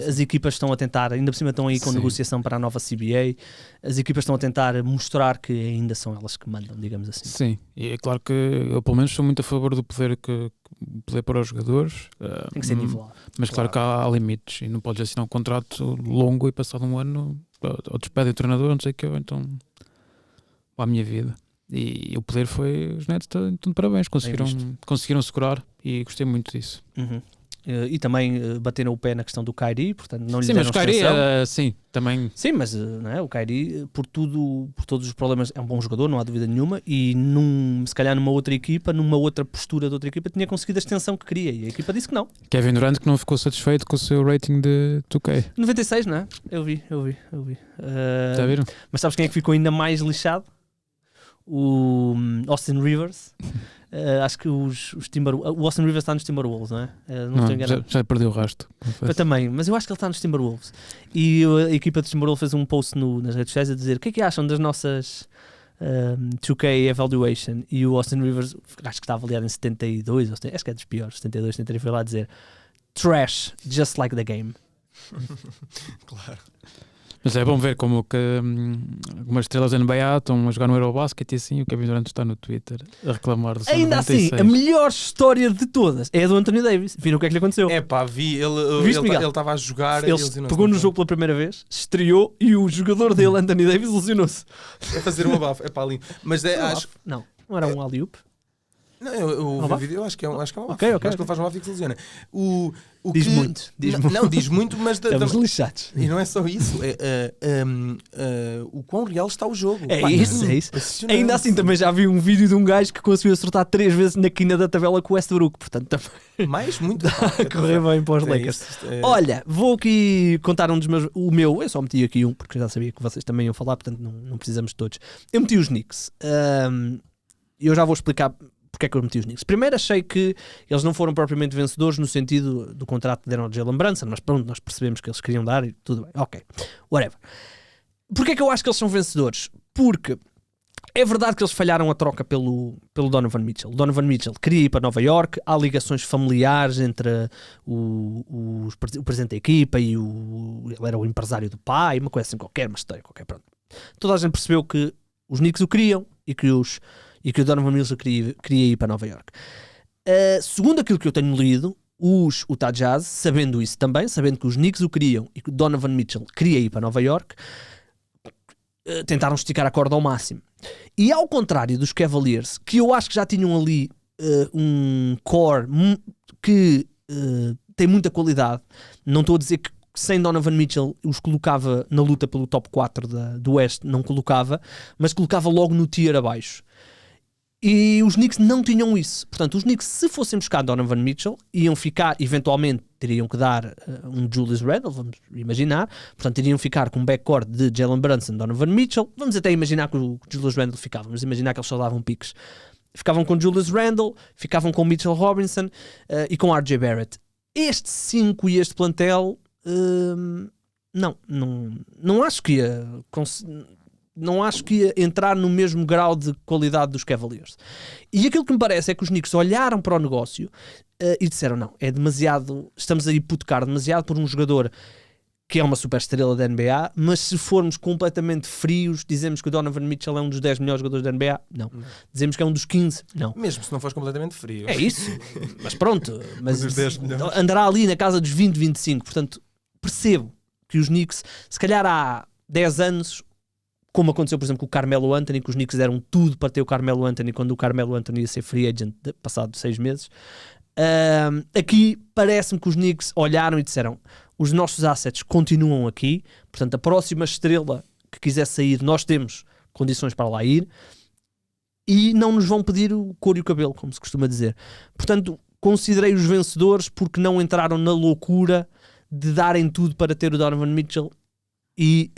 as equipas estão a tentar, ainda por cima estão aí com negociação para a nova CBA, as equipas estão a tentar mostrar que ainda são elas que mandam, digamos assim. Sim, e é claro que eu pelo menos sou muito a favor do poder para os jogadores. Tem que ser nivelado. Mas claro que há limites, e não podes assinar um contrato longo e passado um ano ou despede o treinador, não sei o que, então à minha vida. E o poder foi os Nets, então parabéns, conseguiram segurar, e gostei muito disso. E também bateram o pé na questão do Kyrie, portanto não lhe sim, deram mas o Kyrie, sim, também. Sim, mas não é? O Kyrie, por todos os problemas, é um bom jogador, não há dúvida nenhuma, e se calhar numa outra equipa, numa outra postura de outra equipa, tinha conseguido a extensão que queria, e a equipa disse que não. Kevin Durant, que não ficou satisfeito com o seu rating de 2K. 96, não é? Eu vi. Já viram? Mas sabes quem é que ficou ainda mais lixado? O Austin Rivers. Acho que o Austin Rivers está nos Timberwolves, não é? Já perdeu o rastro. Eu também, mas eu acho que ele está nos Timberwolves. E a equipa dos Timberwolves fez um post nas redes sociais a dizer o que é que acham das nossas 2K Evaluation, e o Austin Rivers, acho que está avaliado em 72, acho que é dos piores, 72, 73, foi lá dizer trash, just like the game. Claro. Mas é bom ver como que algumas estrelas da NBA estão a jogar no Eurobasket, e assim o Kevin Durant está no Twitter a reclamar do ainda 96. Assim, a melhor história de todas é a do Anthony Davis. Viram o que é que lhe aconteceu? Vi, ele estava a jogar, ele pegou no jogo pela primeira vez, estreou, e o jogador dele, Anthony Davis, lesionou-se. A fazer uma bafo, ali. Mas acho... Não era um alley-oop. Não, eu vi o vídeo, eu acho que é um off. Ok. Acho que ele faz um off e que se lesiona. Diz muito. Não, diz muito, mas... Estamos lixados. E não é só isso. O quão real está o jogo. É isso. Ainda assim, também já vi um vídeo de um gajo que conseguiu acertar 3 vezes na quina da tabela com o Westbrook. Portanto, também... Mais muito. Correr bem para os Lakers. Olha, vou aqui contar um dos meus... O meu, eu só meti aqui um, porque já sabia que vocês também iam falar, portanto não precisamos de todos. Eu meti os Knicks. E eu já vou explicar porque é que eu meti os Knicks. Primeiro, achei que eles não foram propriamente vencedores no sentido do contrato que deram ao Jalen Brunson, mas pronto, nós percebemos que eles queriam dar e tudo bem. Ok, whatever. Porquê é que eu acho que eles são vencedores? Porque é verdade que eles falharam a troca pelo Donovan Mitchell. O Donovan Mitchell queria ir para Nova York, há ligações familiares entre o presidente da equipa e ele era o empresário do pai, uma coisa assim qualquer, uma história qualquer, pronto. Toda a gente percebeu que os Knicks o queriam e que o Donovan Mitchell queria ir para Nova York. Segundo aquilo que eu tenho lido, os Utah Jazz, sabendo isso também, sabendo que os Knicks o queriam e que o Donovan Mitchell queria ir para Nova York, tentaram esticar a corda ao máximo. E ao contrário dos Cavaliers, que eu acho que já tinham ali um core que tem muita qualidade, não estou a dizer que sem Donovan Mitchell os colocava na luta pelo top 4 do Oeste, não colocava, mas colocava logo no tier abaixo. E os Knicks não tinham isso. Portanto, os Knicks, se fossem buscar Donovan Mitchell, iam ficar, eventualmente, teriam que dar um Julius Randle, vamos imaginar. Portanto, iriam ficar com um backcourt de Jalen Brunson, Donovan Mitchell. Vamos até imaginar que o Julius Randle ficava. Vamos imaginar que eles só davam piques. Ficavam com Julius Randle, ficavam com Mitchell Robinson e com RJ Barrett. Este 5 e este plantel... Não acho que ia... Não acho que ia entrar no mesmo grau de qualidade dos Cavaliers. E aquilo que me parece é que os Knicks olharam para o negócio e disseram, não, é demasiado, estamos a hipotecar demasiado por um jogador que é uma super estrela da NBA, mas se formos completamente frios, dizemos que o Donovan Mitchell é um dos 10 melhores jogadores da NBA? Não. Dizemos que é um dos 15? Não. Mesmo se não fores completamente frio. É isso. Mas pronto, mas andará ali na casa dos 20, 25. Portanto, percebo que os Knicks, se calhar há 10 anos... como aconteceu, por exemplo, com o Carmelo Anthony, que os Knicks deram tudo para ter o Carmelo Anthony quando o Carmelo Anthony ia ser free agent passado 6 meses. Aqui parece-me que os Knicks olharam e disseram, os nossos assets continuam aqui, portanto a próxima estrela que quiser sair, nós temos condições para lá ir e não nos vão pedir o couro e o cabelo, como se costuma dizer. Portanto, considerei os vencedores porque não entraram na loucura de darem tudo para ter o Donovan Mitchell e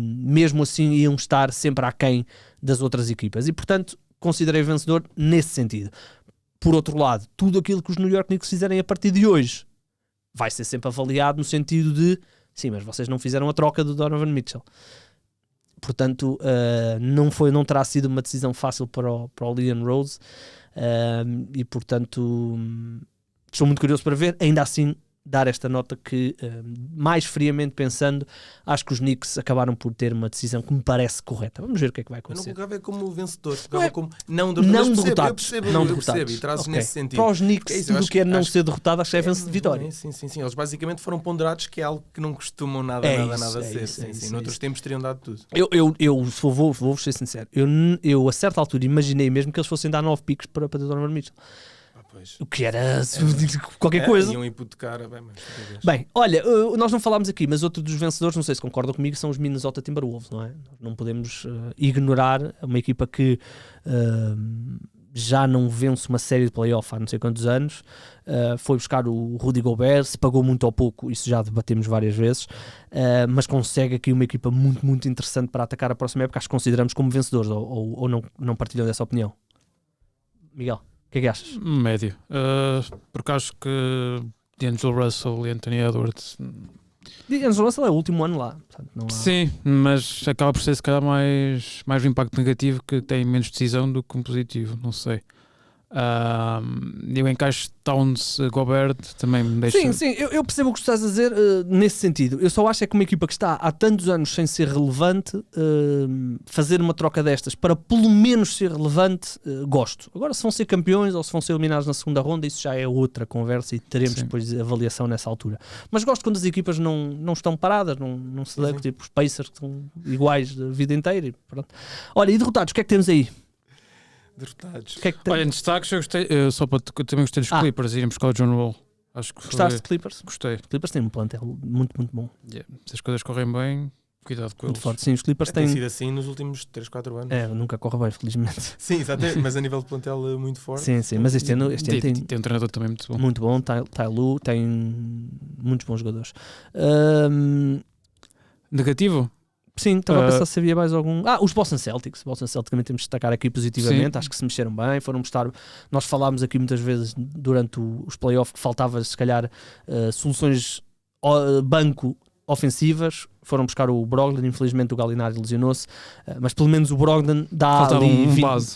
mesmo assim iam estar sempre aquém das outras equipas. E, portanto, considerei vencedor nesse sentido. Por outro lado, tudo aquilo que os New York Knicks fizerem a partir de hoje vai ser sempre avaliado no sentido de sim, mas vocês não fizeram a troca do Donovan Mitchell. Portanto, não terá sido uma decisão fácil para o Leon Rose e, portanto, estou muito curioso para ver. Ainda assim, dar esta nota que, mais friamente pensando, acho que os Knicks acabaram por ter uma decisão que me parece correta. Vamos ver o que é que vai acontecer. Eu não colocava como vencedor, como não derrotados. Eu percebo e trazes nesse sentido. Para os Knicks, tudo o que é não ser derrotado, acho que é vitória. Sim. Eles basicamente foram ponderados, que é algo que não costumam nada ser. Sim. Noutros tempos teriam dado tudo. Eu vou ser sincero. Eu, a certa altura, imaginei mesmo que eles fossem dar 9 picks para ter Donovan Mitchell. O que era qualquer coisa. Iam hipotecar. Bem, olha, nós não falámos aqui, mas outro dos vencedores, não sei se concordam comigo, são os Minnesota Timberwolves, não é? Não podemos ignorar uma equipa que já não vence uma série de playoff há não sei quantos anos. Foi buscar o Rudy Gobert, se pagou muito ou pouco, isso já debatemos várias vezes, mas consegue aqui uma equipa muito, muito interessante para atacar a próxima época. Acho que consideramos como vencedores, ou não partilham dessa opinião? Miguel? O que é que achas? Médio. Porque acho que D'Angelo Russell e Anthony Edwards... D'Angelo Russell é o último ano lá. Portanto, não há... Sim, mas acaba por ser se calhar mais um impacto negativo, que tem menos decisão do que um positivo, não sei. Eu encaixo Towns, Gobert, também me deixa... Sim, eu percebo o que estás a dizer nesse sentido. Eu só acho é que uma equipa que está há tantos anos sem ser relevante, fazer uma troca destas para pelo menos ser relevante, gosto. Agora, se vão ser campeões ou se vão ser eliminados na segunda ronda, isso já é outra conversa e teremos depois avaliação nessa altura. Mas gosto quando as equipas não estão paradas, não se dão, tipo os Pacers que são iguais a vida inteira. E pronto. Olha, e derrotados, o que é que temos aí? Derrotados. Que é que tem? Olha, em destaques, eu gostei, eu também gostei dos Clippers irem buscar o John Wall. Acho que Gostaste de Clippers? Gostei. Os Clippers têm um plantel muito, muito bom. Se as coisas correm bem, cuidado com Muito eles. forte. Sim, os Clippers Tem têm... sido assim nos últimos 3-4 anos. Nunca corre bem, felizmente. Sim, exatamente, mas a nível de plantel muito forte. Sim, mas este ano Tem um treinador também muito bom. muito bom. Tai Lu tem muitos bons jogadores. Negativo? Sim, estava a pensar se havia mais algum. Os Boston Celtics. Boston Celtics também temos de destacar aqui positivamente. Sim. Acho que se mexeram bem. Foram buscar. Nós falámos aqui muitas vezes durante os playoffs que faltava, se calhar, soluções banco ofensivas. Foram buscar o Brogdon. Infelizmente o Gallinari lesionou-se, mas pelo menos o Brogdon dá Faltava ali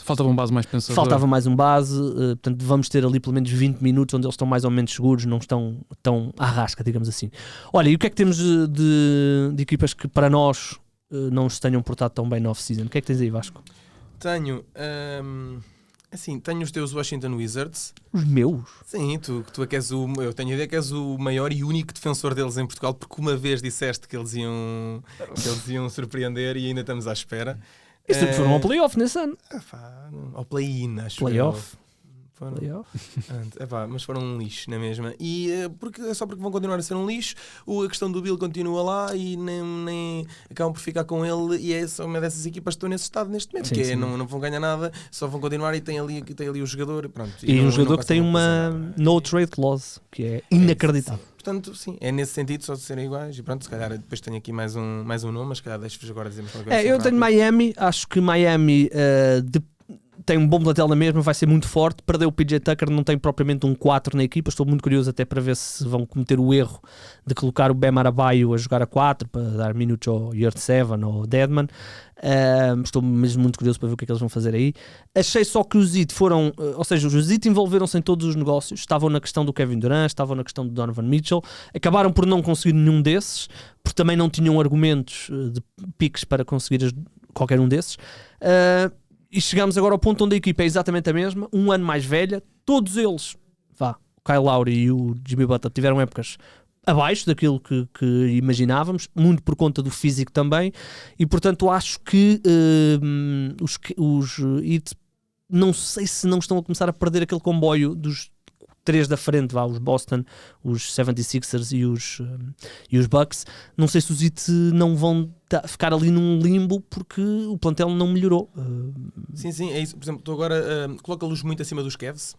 faltava um base mais pensador. Faltava mais um base, portanto vamos ter ali pelo menos 20 minutos onde eles estão mais ou menos seguros, não estão tão à rasca, digamos assim. Olha, e o que é que temos de equipas que para nós não se tenham portado tão bem na off-season? O que é que tens aí, Vasco? Tenho os teus Washington Wizards. Os meus? Sim, tu é que és eu tenho a ideia que és o maior e único defensor deles em Portugal, porque uma vez disseste que eles iam surpreender e ainda estamos à espera. Eles foram ao playoff nesse ano. Ao play-in, acho. Playoff? Mas foram um lixo na mesma. E só porque vão continuar a ser um lixo, a questão do Bill continua lá e nem acabam por ficar com ele. E é uma dessas equipas que estão nesse estado neste momento, sim. Não vão ganhar nada, só vão continuar e tem ali o jogador. Pronto, e um jogador que tem uma no trade clause, que é inacreditável. Portanto, sim, é nesse sentido só de serem iguais. E pronto, se calhar depois tenho aqui mais um nome, mas se calhar deixo-vos agora dizermos qualquer coisa. Eu tenho Miami, acho que Miami tem um bom plantel na mesma, vai ser muito forte. Perdeu o PJ Tucker, não tem propriamente um 4 na equipa. Estou muito curioso até para ver se vão cometer o erro de colocar o Bam Adebayo a jogar a 4 para dar minutos ao Yurt7 ou Deadman. Estou mesmo muito curioso para ver o que é que eles vão fazer aí. Achei só que os Heat foram, ou seja, os Heat envolveram-se em todos os negócios. Estavam na questão do Kevin Durant, estavam na questão do Donovan Mitchell. Acabaram por não conseguir nenhum desses, porque também não tinham argumentos de piques para conseguir qualquer um desses. E chegamos agora ao ponto onde a equipa é exatamente a mesma, um ano mais velha, todos eles, o Kyle Lowry e o Jimmy Butler tiveram épocas abaixo daquilo que imaginávamos, muito por conta do físico também, e portanto acho que os Heat, não sei se não estão a começar a perder aquele comboio dos três da frente, os Boston, os 76ers e os Bucks. Não sei se os Heat não vão ficar ali num limbo porque o plantel não melhorou. Sim, é isso. Por exemplo, tu agora coloca-los muito acima dos Cavs?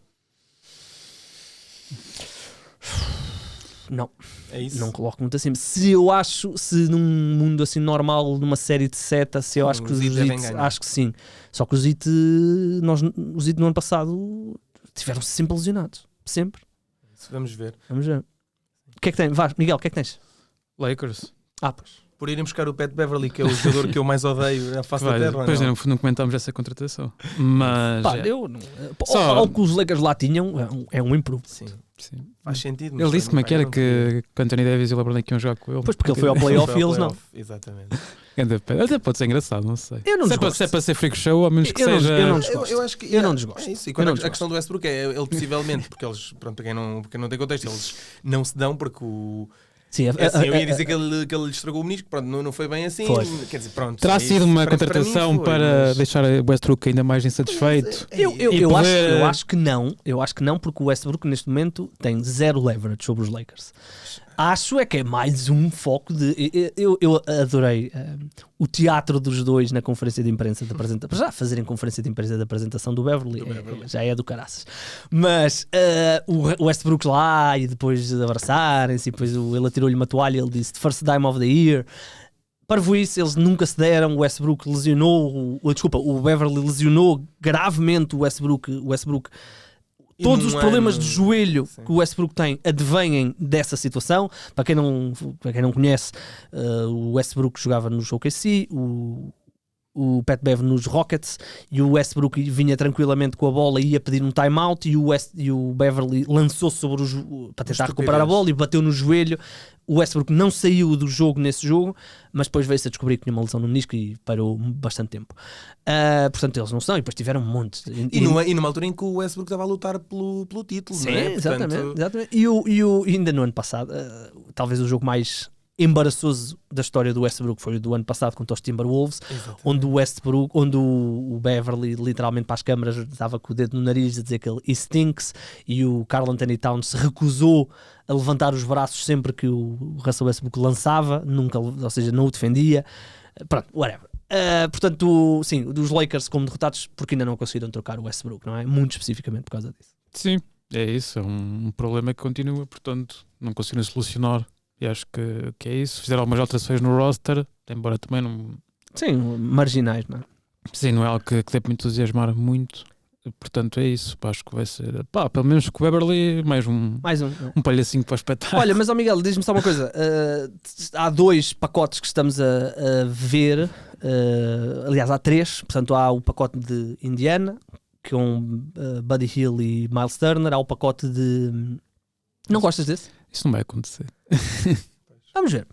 Não. É isso? Não coloco muito acima. Se num mundo assim normal, numa série de seta, eu acho que os Heat, acho que sim. Só que os Heat no ano passado tiveram-se sempre lesionados. Sempre. Vamos ver. O que é que tem? Miguel, o que é que tens? Lakers. Pois. Por irem buscar o Pat Beverly, que é o jogador que eu mais odeio na face da terra. Depois não comentámos essa contratação. Mas. Ao que os Lakers lá tinham, é um improve. Sim. Faz sentido. Ele disse como é que era que Anthony Davis e o LeBron iam jogar com ele. Pois, porque ele foi ao playoff e eles não. Exatamente. Até pode ser engraçado, não sei. Eu não desgosto. Se é para ser freak show, ao menos que seja. Eu não desgosto. Eu acho que eu não desgosto. É isso. E quando a questão do Westbrook é ele possivelmente, porque eles, pronto, para quem não tem contexto, eles não se dão porque o. Sim, eu ia dizer que ele lhe estragou o menisco, pronto, não foi bem assim. Foi. Quer dizer, pronto. Terá sido uma contratação para deixar o Westbrook ainda mais insatisfeito? Eu acho que não. Eu acho que não, porque o Westbrook neste momento tem zero leverage sobre os Lakers. Acho que é mais um foco de... Eu adorei o teatro dos dois na conferência de imprensa da apresentação. Já fazerem conferência de imprensa da apresentação do Beverly. Já é do caraças. Mas o Westbrook lá e depois abraçarem-se e depois ele atirou-lhe uma toalha e ele disse First Dime of the Year. Parvoíce, eles nunca se deram. O Westbrook lesionou... o Beverly lesionou gravemente o Westbrook. Todos os problemas de joelho que o Westbrook tem advêm dessa situação. Para quem não conhece, o Westbrook jogava nos OKC, o Pat Bev nos Rockets, e o Westbrook vinha tranquilamente com a bola e ia pedir um timeout, e o Beverly lançou-se para tentar recuperar a bola e bateu no joelho. O Westbrook não saiu do jogo nesse jogo, mas depois veio-se a descobrir que tinha uma lesão no menisco e parou bastante tempo. Portanto, eles não são, e depois tiveram um monte. E numa altura em que o Westbrook estava a lutar pelo título, sim, não é? Exatamente. E ainda no ano passado, talvez o jogo mais embaraçoso da história do Westbrook foi o do ano passado contra os Timberwolves, onde o Beverly literalmente para as câmaras estava com o dedo no nariz a dizer que ele stinks, e o Karl Anthony Towns se recusou a levantar os braços sempre que o Russell Westbrook lançava, nunca, ou seja, não o defendia. Pronto, whatever. Portanto, sim, dos Lakers como derrotados porque ainda não conseguiram trocar o Westbrook, não é? Muito especificamente por causa disso. Sim, é isso, é um problema que continua, portanto não conseguiram solucionar, e acho que é isso. Fizeram algumas alterações no roster, embora também não... Sim, marginais, não é? Sim, não é algo que deve me entusiasmar muito, portanto é isso. Acho que vai ser, pelo menos com o Beverly, mais um palhacinho para o espetáculo. Olha, mas Miguel, diz-me só uma coisa, há 2 pacotes que estamos a ver, aliás há 3, portanto há o pacote de Indiana, com Buddy Hield e Miles Turner, há o pacote de... Não gostas desse? Isso não vai acontecer. Vamos ver.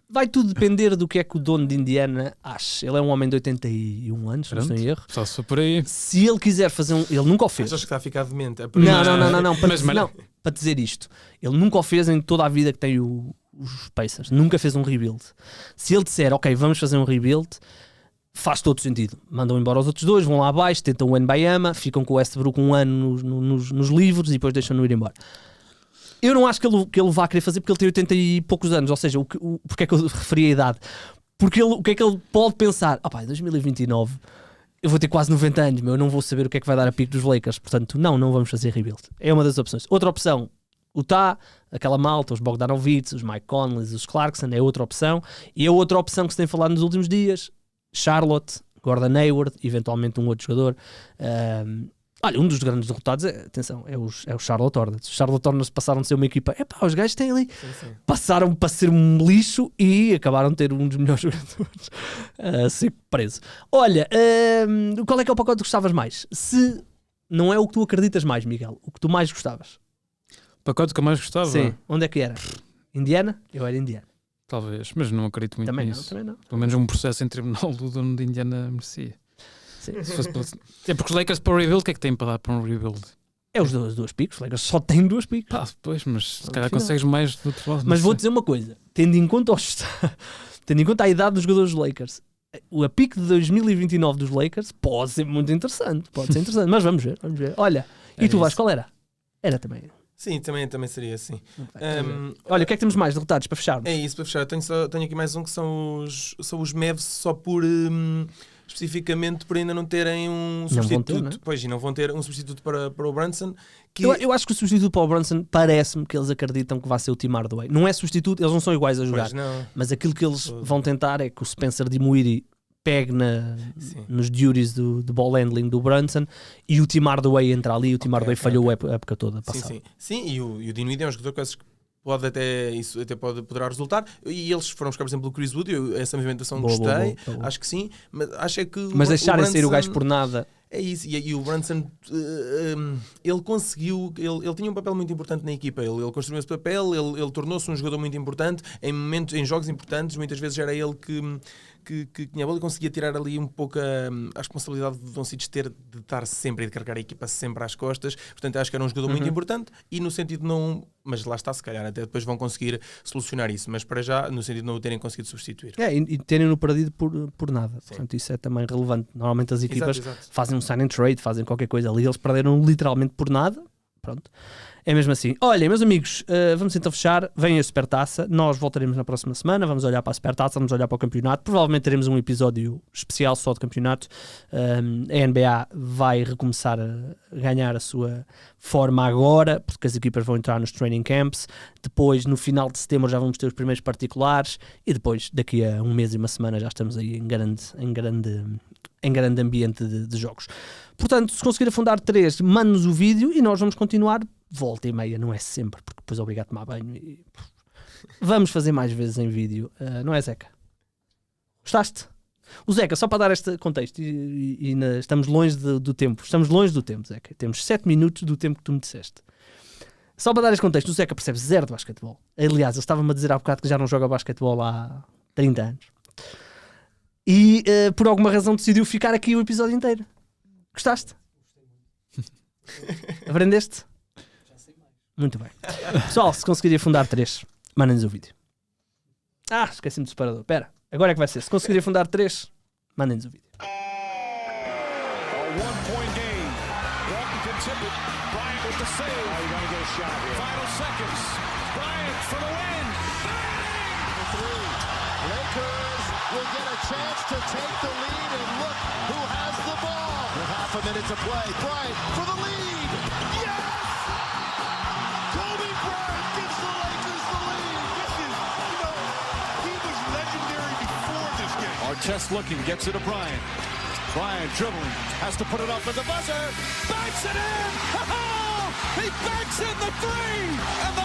Vai tudo depender do que é que o dono de Indiana acha. Ele é um homem de 81 anos, não estou em erro. Só se for por aí. Se ele quiser fazer ele nunca o fez. Acho que está a ficar demente. Não. Para dizer isto, ele nunca o fez em toda a vida que tem os Pacers. Nunca fez um rebuild. Se ele disser, ok, vamos fazer um rebuild, faz todo sentido. Mandam embora os outros 2, vão lá abaixo, tentam o Wembanyama, ficam com o Westbrook um ano nos livros e depois deixam-no ir embora. Eu não acho que ele vá querer fazer porque ele tem 80 e poucos anos, ou seja, porque é que eu referi a idade? Porque o que é que ele pode pensar? Em 2029 eu vou ter quase 90 anos, eu não vou saber o que é que vai dar a pique dos Lakers, portanto não vamos fazer rebuild. É uma das opções. Outra opção, aquela malta, os Bogdanovic, os Mike Conley, os Clarkson, é outra opção. E a outra opção que se tem falado nos últimos dias, Charlotte, Gordon Hayward, eventualmente um outro jogador. Olha, um dos grandes derrotados, atenção, é o Charlotte Hornets. Os Charlotte Hornets passaram de ser uma equipa, os gajos têm ali, passaram para ser um lixo e acabaram de ter um dos melhores jogadores a ser preso. Olha, qual é que é o pacote que gostavas mais? Se não é o que tu acreditas mais, Miguel, o que tu mais gostavas? O pacote que eu mais gostava? Sim, onde é que era? Indiana? Eu era Indiana. Talvez, mas não acredito muito nisso. Também não. Pelo menos um processo em tribunal do dono de Indiana merecia. Sim. Se fosse é porque os Lakers para o rebuild, o que é que têm para dar para um rebuild? É os 2 picos, os Lakers só têm 2 picos. Pois, mas se calhar consegues mais do outro lado. Mas vou dizer uma coisa, tendo em conta a idade dos jogadores dos Lakers, a pique de 2029 dos Lakers pode ser muito interessante, mas vamos ver. Olha, e tu, Vasco, qual era? Era também. Sim, também seria assim. Olha, o que é que temos mais derrotados para fechar? É isso, para fechar. Tenho aqui mais um que são os Mavs, só por especificamente por ainda não terem um substituto. Pois, e não vão ter um substituto para o Brunson. Eu acho que o substituto para o Brunson parece-me que eles acreditam que vai ser o Tim Hardaway. Não é substituto, eles não são iguais a jogar. Mas aquilo que eles vão tentar é que o Spencer Dinwiddie pegue nos duties do ball handling do Brunson e o Tim Hardaway entra ali. O Tim Hardaway falhou a época toda passada. Sim, e o Dinwiddie é um jogador que acho que isso até poderá resultar, e eles foram buscar, por exemplo, o Chris Wood. Essa movimentação gostei, acho que sim, mas acho que mas deixarem sair o gajo por nada. É isso, e o Brunson ele conseguiu, ele tinha um papel muito importante na equipa, ele construiu esse papel, ele tornou-se um jogador muito importante em jogos importantes. Muitas vezes era ele que tinha a bola e conseguia tirar ali um pouco a responsabilidade de Doncic ter de estar sempre e de carregar a equipa sempre às costas. Portanto, acho que era um jogador muito importante, e no sentido de não... Mas lá está, se calhar até depois vão conseguir solucionar isso, mas para já, no sentido de não o terem conseguido substituir. E terem-no perdido por nada. Sim. Portanto, isso é também relevante. Normalmente as equipas fazem um sign and trade, fazem qualquer coisa ali, eles perderam literalmente por nada. Pronto. É mesmo assim. Olha, meus amigos, vamos então fechar. Vem a Supertaça. Nós voltaremos na próxima semana. Vamos olhar para a Supertaça, vamos olhar para o campeonato. Provavelmente teremos um episódio especial só de campeonato. A NBA vai recomeçar a ganhar a sua forma agora, porque as equipas vão entrar nos training camps. Depois, no final de setembro, já vamos ter os primeiros particulares. E depois, daqui a um mês e uma semana, já estamos aí em grande ambiente de jogos. Portanto, se conseguir afundar 3, mande-nos o vídeo e nós vamos continuar volta e meia, não é sempre, porque depois é obrigado a tomar banho e... Vamos fazer mais vezes em vídeo, não é, Zeca? Gostaste? O Zeca, só para dar este contexto, estamos longe do tempo, Zeca. Temos 7 minutos do tempo que tu me disseste. Só para dar este contexto, o Zeca percebe zero de basquetebol. Aliás, ele estava-me a dizer há bocado que já não joga basquetebol há 30 anos. E por alguma razão decidiu ficar aqui o episódio inteiro. Gostaste? Aprendeste? Já sei mais. Muito bem. Pessoal, se conseguirem afundar 3, Mandem-nos o vídeo. Esqueci-me do separador. Espera, agora é que vai ser. Se conseguirem fundar 3, mandem-nos o vídeo. One-point game. Walton can tip it. Bryant with the save. Oh, you're going to get a shot here. Final seconds. Bryant for the win. Bang! 3. Lakers will get a chance to take the lead, and look who has the ball. With half a minute to play. Bryant for the lead. Yes! Kobe Bryant gives the Lakers the lead. This is, he was legendary before this game. Artest looking, gets it to Bryant. Bryant dribbling, has to put it up at the buzzer, banks it in! He banks in the 3, and